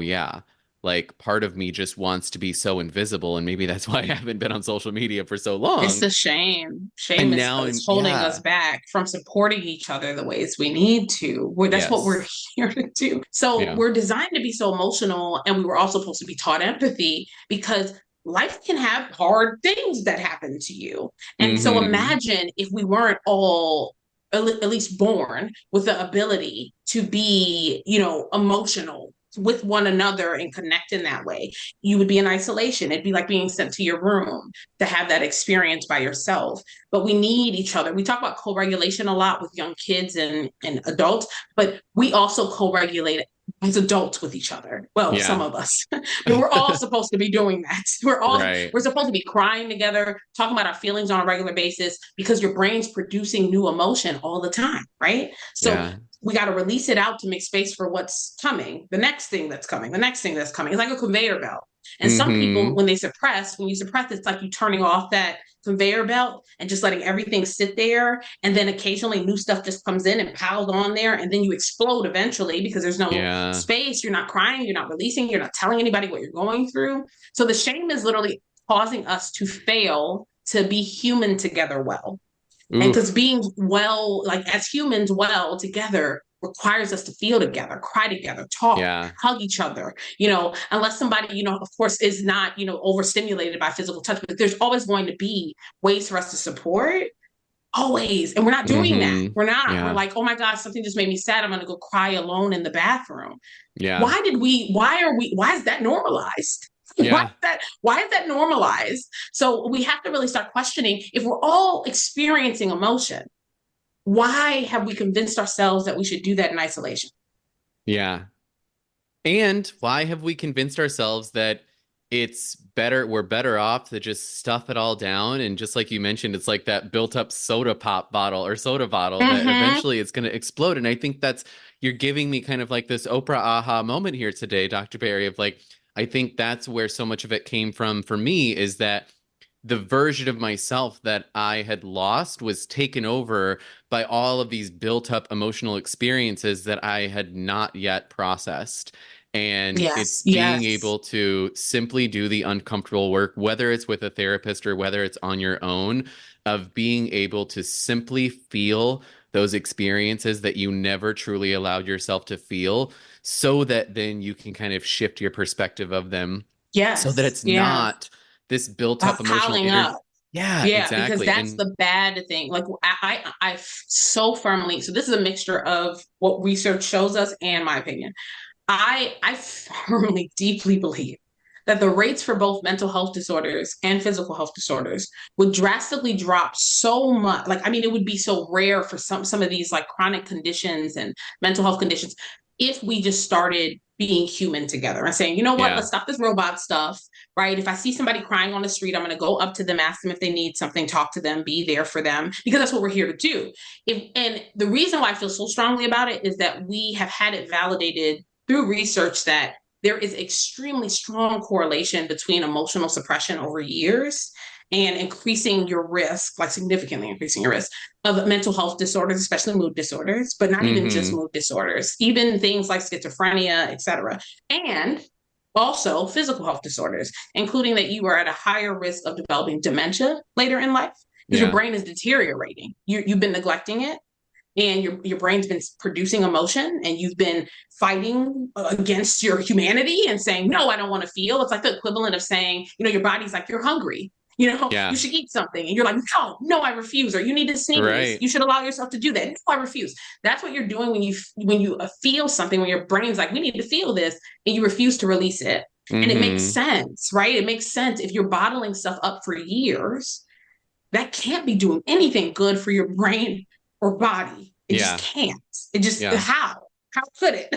yeah. Like part of me just wants to be so invisible. And maybe that's why I haven't been on social media for so It's long. a shame. Shame And is, now is I'm, holding us yeah, back from supporting each other the ways we need to. That's what we're yes, here to do. So yeah. we're designed to be so emotional, and we were also supposed to be taught empathy because life can have hard things that happen to you. And so Hmm. imagine if we weren't all at least born with the ability to be, emotional with one another and connect in that way. You would be in isolation. It'd be like being sent to your room to have that experience by yourself. But we need each other. We talk about co-regulation a lot with young kids and adults, but we also co-regulate as adults with each other. Well, some Yeah. of us, but we're all supposed to be doing that. Right. We're supposed to be crying together, talking about our feelings on a regular basis because your brain's producing new emotion all the time, right? So Yeah. we got to release it out to make space for what's coming, the next thing that's coming, the next thing that's coming. It's like a conveyor belt. And some people, Hmm. when you suppress, it's like you turning off that conveyor belt and just letting everything sit there. And then occasionally new stuff just comes in and piles on there. And then you explode eventually because there's no Yeah. space. You're not crying, you're not releasing, you're not telling anybody what you're going through. So the shame is literally causing us to fail to be human together well. And because Oof. being well, like as humans, well together requires us to feel together, cry together, talk, Yeah. hug each other, unless somebody, of course, is not, overstimulated by physical touch, but there's always going to be ways for us to support. Always. And we're not doing that. Hmm. We're not. We're Yeah. like, oh my God, something just made me sad. I'm going to go cry alone in the bathroom. Yeah. Why is that normalized? Yeah. Why is that normalized? So we have to really start questioning if we're all experiencing emotion, why have we convinced ourselves that we should do that in isolation? Yeah. And why have we convinced ourselves that we're better off to just stuff it all down? And just like you mentioned, it's like that built up soda pop bottle or soda bottle that Mm-hmm. eventually it's going to explode. And I think you're giving me kind of like this Oprah aha moment here today, Dr. Barry, of like, I think that's where so much of it came from for me is that the version of myself that I had lost was taken over by all of these built up emotional experiences that I had not yet processed. And it's Yes, being yes. able to simply do the uncomfortable work, whether it's with a therapist or whether it's on your own, of being able to simply feel those experiences that you never truly allowed yourself to feel, so that then you can kind of shift your perspective of them so that Yes. it's Yeah. not this built up emotional Piling energy. up. Yeah, Yeah, because exactly. that's And the bad thing. Like I so firmly, so this is a mixture of what research shows us and my opinion. I firmly, deeply believe that the rates for both mental health disorders and physical health disorders would drastically drop so much. Like, I mean, it would be so rare for some of these like chronic conditions and mental health conditions if we just started being human together and saying, you know what, yeah, let's stop this robot stuff, right? If I see somebody crying on the street, I'm going to go up to them, ask them if they need something, talk to them, be there for them, because that's what we're here to do. And the reason why I feel so strongly about it is that we have had it validated through research that there is extremely strong correlation between emotional suppression over years and increasing your risk, like significantly increasing your risk of mental health disorders, especially mood disorders, but not even just mm-hmm, mood disorders, even things like schizophrenia, et cetera. And also physical health disorders, including that you are at a higher risk of developing dementia later in life because your yeah, brain is deteriorating. You've been neglecting it and your brain's been producing emotion and you've been fighting against your humanity and saying no, I don't want to feel. It's like the equivalent of saying, your body's like, you're hungry, you yeah, should eat something, and you're like, no, I refuse, or you need to sneeze, right, you should allow yourself to do that. No, I refuse. That's what you're doing when you feel something, when your brain's like, we need to feel this, and you refuse to release it. And it makes mm-hmm, sense, right? It makes sense. If you're bottling stuff up for years, that can't be doing anything good for your brain or body. It just yeah, can't. It just, yeah. how? How could it?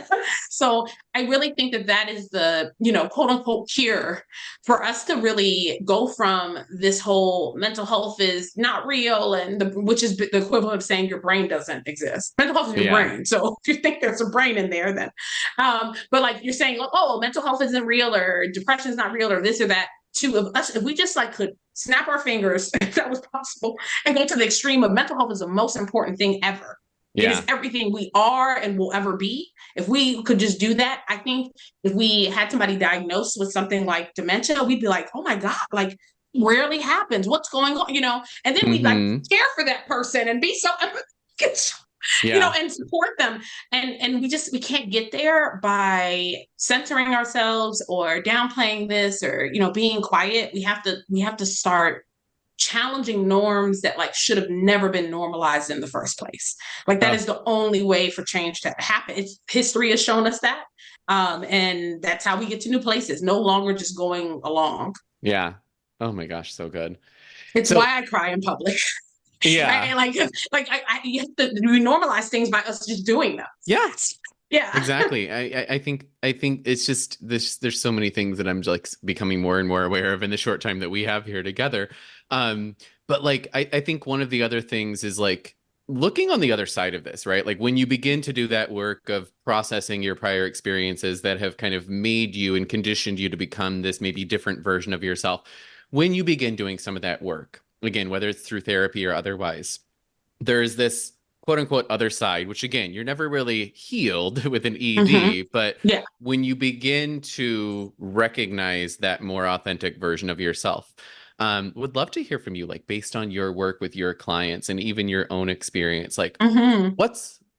So I really think that that is the, quote unquote cure for us to really go from this whole mental health is not real, and which is the equivalent of saying your brain doesn't exist. Mental health is your Yeah. brain. So if you think there's a brain in there, then, but like you're saying, oh, mental health isn't real, or depression is not real, or this or that. To of us, if we just like could snap our fingers, if that was possible, and go to the extreme of mental health is the most important thing ever. It is Yeah. everything we are and will ever be. If we could just do that, I think if we had somebody diagnosed with something like dementia, we'd be like, oh my God, like rarely happens. What's going on? And then we'd like Mm-hmm. care for that person and be so Yeah. and support them. And we can't get there by censoring ourselves or downplaying this or, being quiet. We have to start challenging norms that like should have never been normalized in the first place. Like that Oh, is the only way for change to happen. History has shown us that. And that's how we get to new places, no longer just going along. yeah. Oh my gosh, so good. It's So, why I cry in public. yeah. Right? You have to we normalize things by us just doing them. Yeah. Yeah. Exactly. I think it's just this there's so many things that I'm like becoming more and more aware of in the short time that we have here together. But like I think one of the other things is like looking on the other side of this, right? Like when you begin to do that work of processing your prior experiences that have kind of made you and conditioned you to become this maybe different version of yourself, when you begin doing some of that work, again, whether it's through therapy or otherwise, there's this quote unquote other side, which again, you're never really healed with an Mm-hmm. ED, but Yeah. when you begin to recognize that more authentic version of yourself, would love to hear from you, like based on your work with your clients and even your own experience, like Mm-hmm.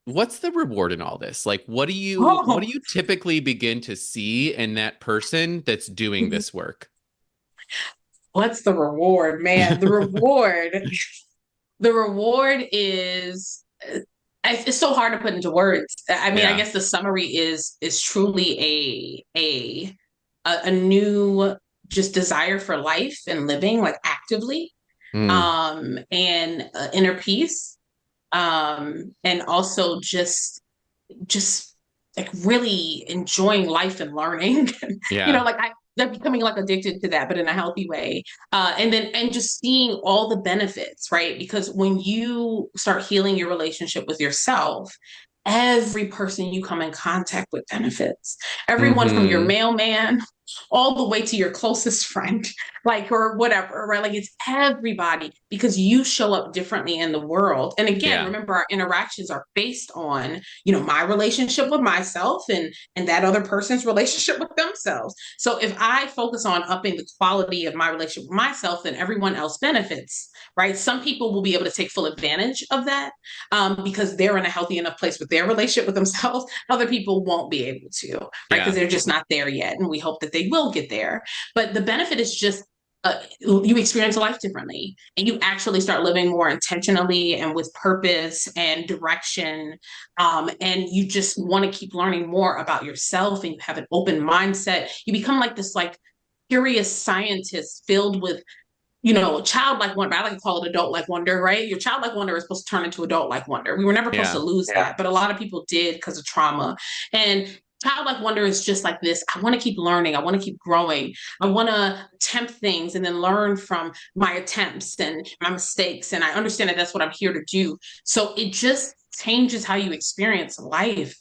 what's the reward in all this? Like what do Oh, you typically begin to see in that person that's doing this work? what's the reward, man? The reward is it's so hard to put into words. I mean, I Yeah. guess the summary is truly a new just desire for life and living like actively, Mm, and inner peace, and also just like really enjoying life and learning. yeah. Like they're becoming like addicted to that, but in a healthy way. And just seeing all the benefits, right? Because when you start healing your relationship with yourself, every person you come in contact with benefits. Everyone from your Mm-hmm. mailman all the way to your closest friend, like, or whatever, right? Like it's everybody because you show up differently in the world. And again, Yeah. remember our interactions are based on, my relationship with myself and that other person's relationship with themselves. So if I focus on upping the quality of my relationship with myself, then everyone else benefits, right? Some people will be able to take full advantage of that, because they're in a healthy enough place with their relationship with themselves. Other people won't be able to, right? Because Yeah. they're just not there yet. And we hope that they will get there. But the benefit is just you experience life differently and you actually start living more intentionally and with purpose and direction, and you just want to keep learning more about yourself, and you have an open mindset. You become like this like curious scientist filled with childlike wonder. I like to call it adult-like wonder, right? Your childlike wonder is supposed to turn into adult-like wonder. We were never supposed to Yeah. lose that, but a lot of people did because of trauma. And childlike wonder is just like this. I want to keep learning. I want to keep growing. I want to attempt things and then learn from my attempts and my mistakes. And I understand that that's what I'm here to do. So it just changes how you experience life.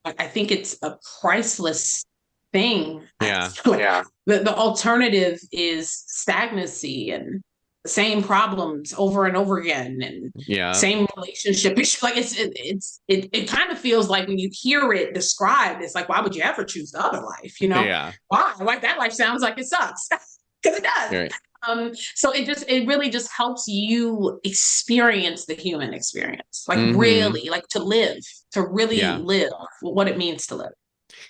I think it's a priceless thing. Yeah. Yeah. The alternative is stagnancy and the same problems over and over again and Yeah. same relationship issue. Like it kind of feels like when you hear it described, it's like, why would you ever choose the other life? Yeah. Why? Like that life sounds like it sucks. Because it does. Right. So it really just helps you experience the human experience, like Mm-hmm. really, like to really Yeah. live what it means to live.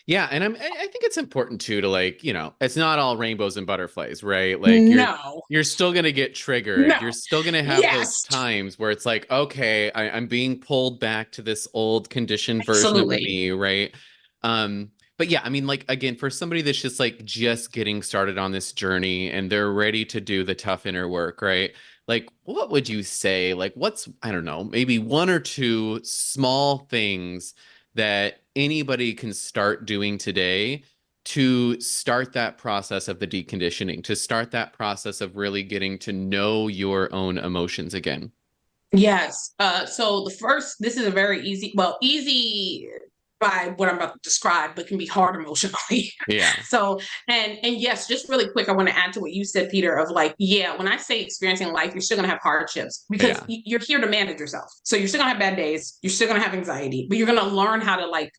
Yeah. And I think it's important too to like, it's not all rainbows and butterflies, right? Like No, you're still gonna get triggered. no, You're still gonna have those yes, times where it's like, okay, I'm being pulled back to this old conditioned version of absolutely. me, right? But yeah, I mean, like again, for somebody that's just like just getting started on this journey and they're ready to do the tough inner work, right? Like, what would you say? Like, I don't know, maybe one or two small things that anybody can start doing today to start that process of the deconditioning, to start that process of really getting to know your own emotions again? Yes. So the first, this is a very easy, well, easy by what I'm about to describe, but can be hard emotionally. Yeah. So, and yes, just really quick, I want to add to what you said, Peter, of like, yeah, when I say experiencing life, you're still gonna have hardships because Yeah. you're here to manage yourself. So you're still gonna have bad days, you're still gonna have anxiety, but you're gonna learn how to like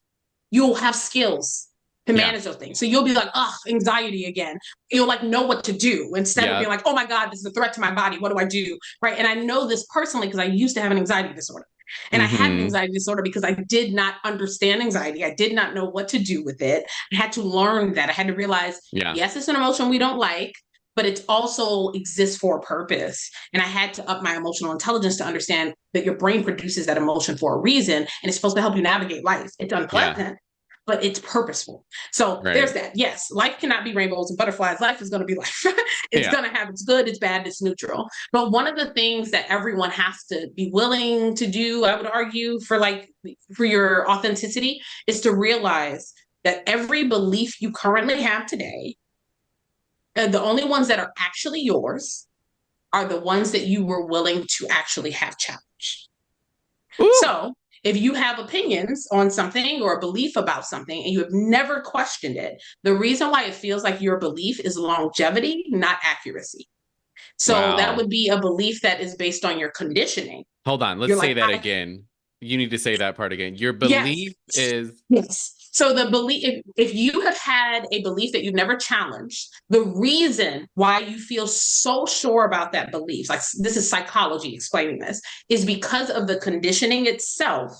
you'll have skills to Yeah. manage those things. So you'll be like, oh, anxiety again. You'll like know what to do instead of Yeah. being like, oh my God, this is a threat to my body. What do I do? Right. And I know this personally because I used to have an anxiety disorder. And I had an Mm-hmm. anxiety disorder because I did not understand anxiety. I did not know what to do with it. I had to learn that. I had to realize, Yeah. yes, it's an emotion we don't like, but it also exists for a purpose. And I had to up my emotional intelligence to understand that your brain produces that emotion for a reason and it's supposed to help you navigate life. It's Yeah. unpleasant, but it's purposeful. So there's Right. that. Yes, life cannot be rainbows and butterflies. Life is going to be life. It's Yeah. going to have its good, it's bad, it's neutral. But one of the things that everyone has to be willing to do, I would argue, for like for your authenticity is to realize that every belief you currently have today, the only ones that are actually yours are the ones that you were willing to actually have challenged. Ooh. So if you have opinions on something or a belief about something and you have never questioned it, the reason why it feels like your belief is longevity, not accuracy. So that Wow. would be a belief that is based on your conditioning. Hold on. Let's You're say like, that again. You need to say that part again. Your yes, belief is. yes. So the belief, if you have had a belief that you've never challenged, the reason why you feel so sure about that belief, like this is psychology explaining this, is because of the conditioning itself,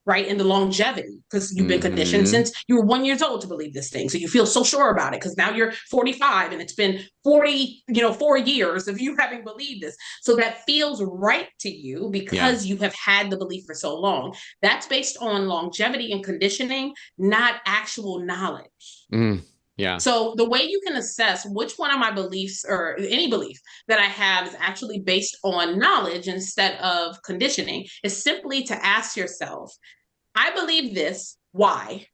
right? And the longevity, because you've been conditioned Mm-hmm. since you were 1 year old to believe this thing. So you feel so sure about it because now you're 45 and it's been 40, 4 years of you having believed this. So that feels right to you Yeah. because you have had the belief for so long. That's based on longevity and conditioning, not actual knowledge. Mm. Yeah. So the way you can assess which one of my beliefs or any belief that I have is actually based on knowledge instead of conditioning is simply to ask yourself, I believe this, why?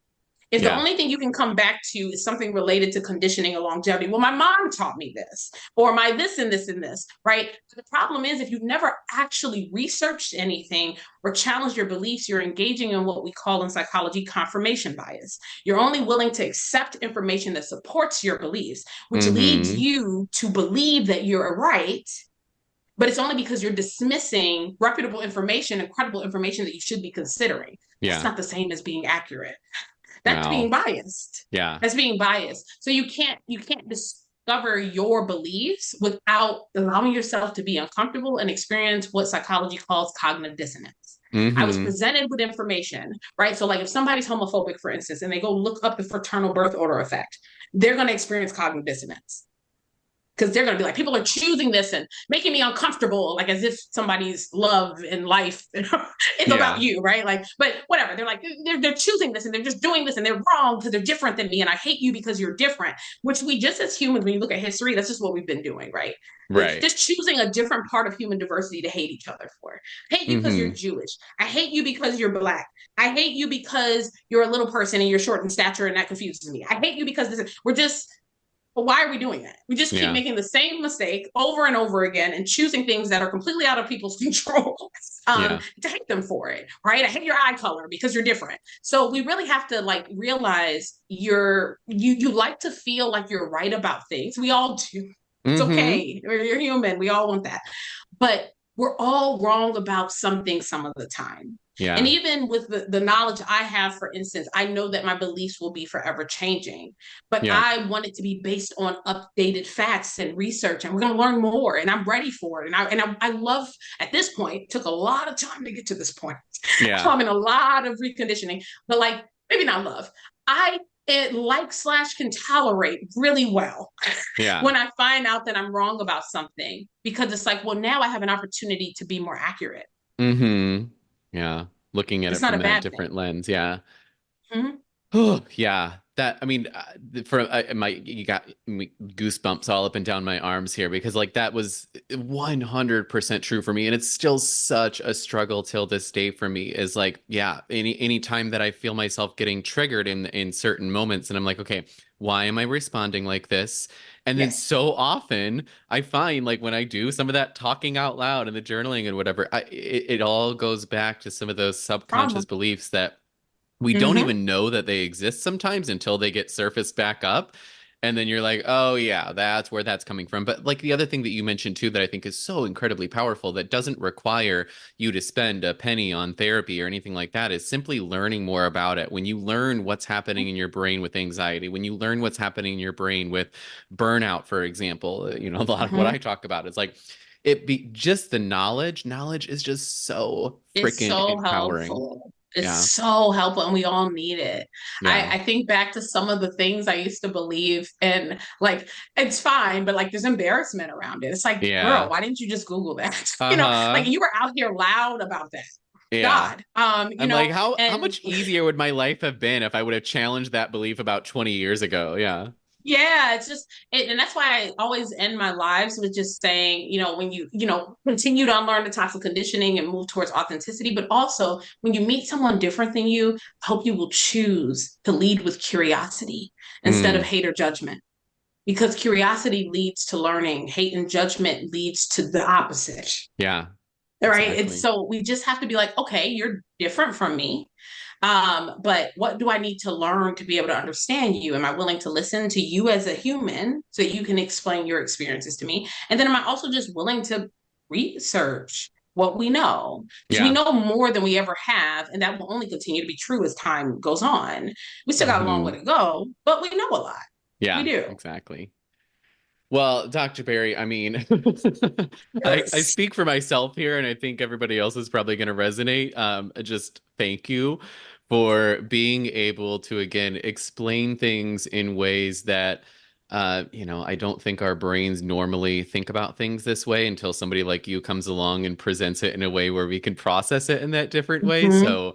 If the Yeah. only thing you can come back to is something related to conditioning or longevity, well, my mom taught me this, or my this and this and this, right? The problem is if you've never actually researched anything or challenged your beliefs, you're engaging in what we call in psychology confirmation bias. You're only willing to accept information that supports your beliefs, which leads Mm-hmm. you to believe that you're right, but it's only because you're dismissing reputable information and credible information that you should be considering. That's Yeah. not the same as being accurate. That's being Wow. biased. Yeah. That's being biased. So you can't discover your beliefs without allowing yourself to be uncomfortable and experience what psychology calls cognitive dissonance. I was Mm-hmm. presented with information, right? So like if somebody's homophobic, for instance, and they go look up the fraternal birth order effect, they're going to experience cognitive dissonance because they're going to be like, people are choosing this and making me uncomfortable, like as if somebody's love and life is Yeah. about you, right? Like, but whatever. They're like, they're choosing this and they're just doing this and they're wrong because they're different than me. And I hate you because you're different, which we just as humans, when you look at history, that's just what we've been doing, right? Like Right. just choosing a different part of human diversity to hate each other for. I hate you because you're Mm-hmm. Jewish. I hate you because you're black. I hate you because you're a little person and you're short in stature and that confuses me. I hate you because we're just but why are we doing that? We just keep Yeah. making the same mistake over and over again and choosing things that are completely out of people's control Yeah. to hate them for it, right? I hate your eye color because you're different. So we really have to like realize you like to feel like you're right about things. We all do. It's Mm-hmm. okay. You're human. We all want that. But we're all wrong about something some of the time. And Yeah. even with the knowledge I have, for instance, I know that my beliefs will be forever changing, but Yeah. I want it to be based on updated facts and research, and we're going to learn more, and I'm ready for it. And I love, at this point, took a lot of time to get to this point. Yeah. I'm in a lot of reconditioning, but like, maybe not love. I it like slash can tolerate really well Yeah. when I find out that I'm wrong about something because it's like, well, now I have an opportunity to be more accurate. Mm-hmm. Yeah. Looking at It's it not a from that bad thing. different lens. Yeah. Mhm. Oh, yeah. That I mean, you got me goosebumps all up and down my arms here because like that was 100% true for me, and it's still such a struggle till this day for me. Is like, yeah, any time that I feel myself getting triggered in certain moments, and I'm like, okay, why am I responding like this? And then Yes. so often I find like when I do some of that talking out loud and the journaling and whatever, it all goes back to some of those Trauma. subconscious beliefs that we don't Hmm. even know that they exist sometimes until they get surfaced back up. And then you're like, oh, yeah, that's where that's coming from. But like the other thing that you mentioned too, that I think is so incredibly powerful, that doesn't require you to spend a penny on therapy or anything like that, is simply learning more about it. When you learn what's happening in your brain with anxiety, when you learn what's happening in your brain with burnout, for example, a lot of what Hmm. I talk about is like, it be just the knowledge is just so It's freaking so empowering. helpful. It's Yeah. so helpful, and we all need it. Yeah. I think back to some of the things I used to believe, and like, it's fine, but like, there's embarrassment around it. It's like, girl, Yeah. why didn't you just Google that? Like Uh-huh. you were out here loud about that. Yeah. God, I'm like, how and much easier would my life have been if I would have challenged that belief about 20 years ago? Yeah. yeah, it's just, and that's why I always end my lives with just saying, when continue to unlearn the toxic conditioning and move towards authenticity, but also when you meet someone different than you, I hope you will choose to lead with curiosity instead of Mm, hate or judgment. Because curiosity leads to learning, hate and judgment leads to the opposite. yeah, Right. It's exactly. so we just have to be like, okay, you're different from me. But what do I need to learn to be able to understand you? Am I willing to listen to you as a human so that you can explain your experiences to me? And then am I also just willing to research what we know? Because we Yeah. know more than we ever have, and that will only continue to be true as time goes on. We still got a long way Hmm. to go, but we know a lot. We Yeah, do. exactly. Well, Dr. Barry, I mean, I Yes. speak for myself here, and I think everybody else is probably going to resonate. Just thank you for being able to, again, explain things in ways that, I don't think our brains normally think about things this way until somebody like you comes along and presents it in a way where we can process it in that different way. Mm-hmm. So,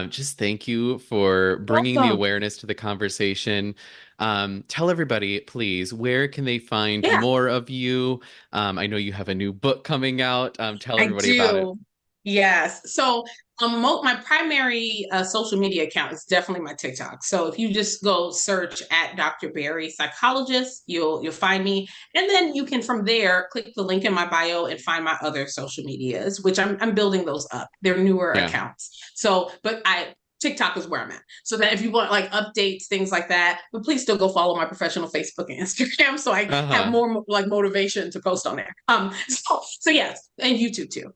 just thank you for bringing the Welcome. awareness to the conversation. Tell everybody, please, where can they find Yeah. more of you? I know you have a new book coming out. Tell I everybody about it. do. Yes. So my primary social media account is definitely my TikTok. So if you just go search at Dr. Barry Psychologist, you'll find me. And then you can from there click the link in my bio and find my other social medias, which I'm building those up. They're newer Yeah. accounts. So, but I TikTok is where I'm at. So that if you want like updates, things like that, but please still go follow my professional Facebook and Instagram so I have Uh-huh. more like motivation to post on there. So yes, and YouTube too.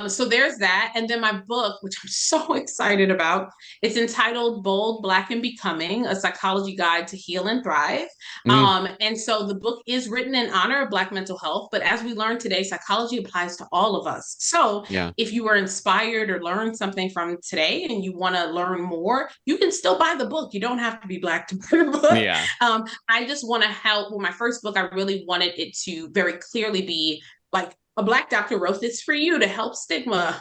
So there's that. And then my book, which I'm so excited about, it's entitled Bold, Black, and Becoming, a psychology guide to heal and thrive. Mm, And so the book is written in honor of Black mental health, but as we learned today, psychology applies to all of us. So yeah. if you were inspired or learned something from today and you want to learn more, you can still buy the book. You don't have to be Black to buy the book. Yeah. I just want to help. With my first book, I really wanted it to very clearly be like a Black doctor wrote this for you to help stigma,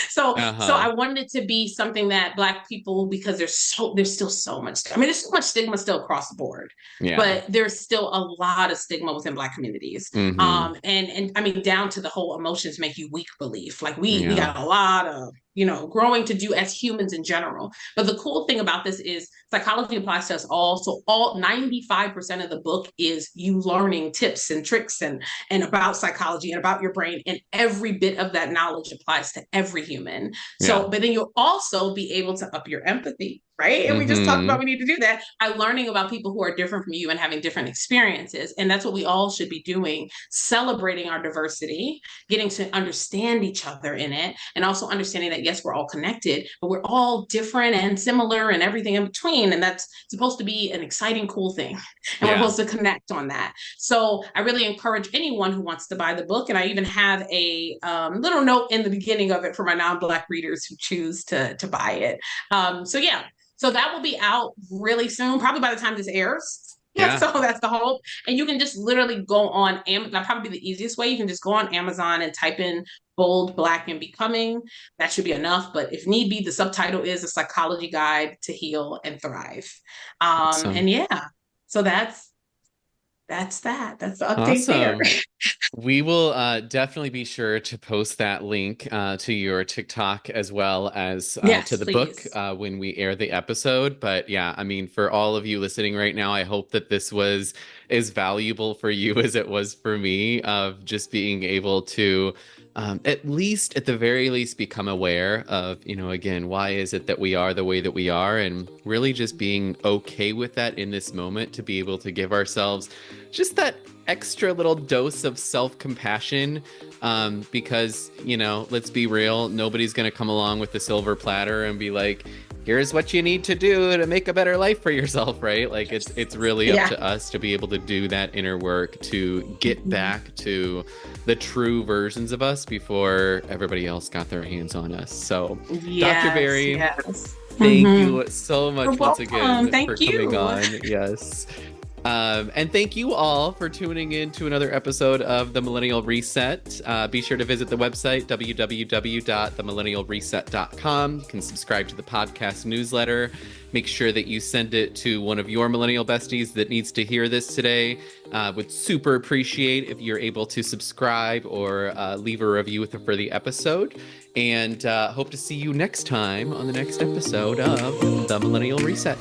so Uh-huh. I wanted it to be something that Black people, because there's still so much, I mean, there's so much stigma still across the board, Yeah. but there's still a lot of stigma within Black communities. Mm-hmm. And I mean, down to the whole emotions make you weak belief. Like we Yeah. got a lot of growing to do as humans in general. But the cool thing about this is psychology applies to us all. So all 95% of the book is you learning tips and tricks and about psychology and about your brain. And every bit of that knowledge applies to every human. Yeah. So, but then you'll also be able to up your empathy, right? And we just talked about Mm-hmm. we need to do that by learning about people who are different from you and having different experiences. And that's what we all should be doing, celebrating our diversity, getting to understand each other in it, and also understanding that yes, we're all connected, but we're all different and similar and everything in between. And that's supposed to be an exciting, cool thing. And we're Yeah. supposed to connect on that. So I really encourage anyone who wants to buy the book. And I even have a little note in the beginning of it for my non-Black readers who choose to buy it. So yeah, so that will be out really soon, probably by the time this airs. Yeah, Yeah. so that's the hope. And you can just literally go on Amazon. That'll probably be the easiest way. You can just go on Amazon and type in Bold, Black, and Becoming. That should be enough. But if need be, the subtitle is A Psychology Guide to Heal and Thrive. Awesome. And yeah, so that's that. That's the update there. Awesome. We will definitely be sure to post that link to your TikTok as well as to Yes, the book please. when we air the episode. But yeah, I mean, for all of you listening right now, I hope that this was as valuable for you as it was for me of just being able to at least, at the very least, become aware of, again, why is it that we are the way that we are, and really just being okay with that in this moment to be able to give ourselves just that extra little dose of self-compassion because let's be real, nobody's going to come along with the silver platter and be like, here's what you need to do to make a better life for yourself, right? Like it's really up Yeah. to us to be able to do that inner work to get back to the true versions of us before everybody else got their hands on us. So Dr. Yes, Barry, yes. thank Mhm. you so You're much once welcome. again for Thank coming you. on. Yes. And thank you all for tuning in to another episode of The Millennial Reset. Be sure to visit the website, www.themillennialreset.com. You can subscribe to the podcast newsletter. Make sure that you send it to one of your millennial besties that needs to hear this today. Would super appreciate if you're able to subscribe or leave a review for the episode. And hope to see you next time on the next episode of The Millennial Reset.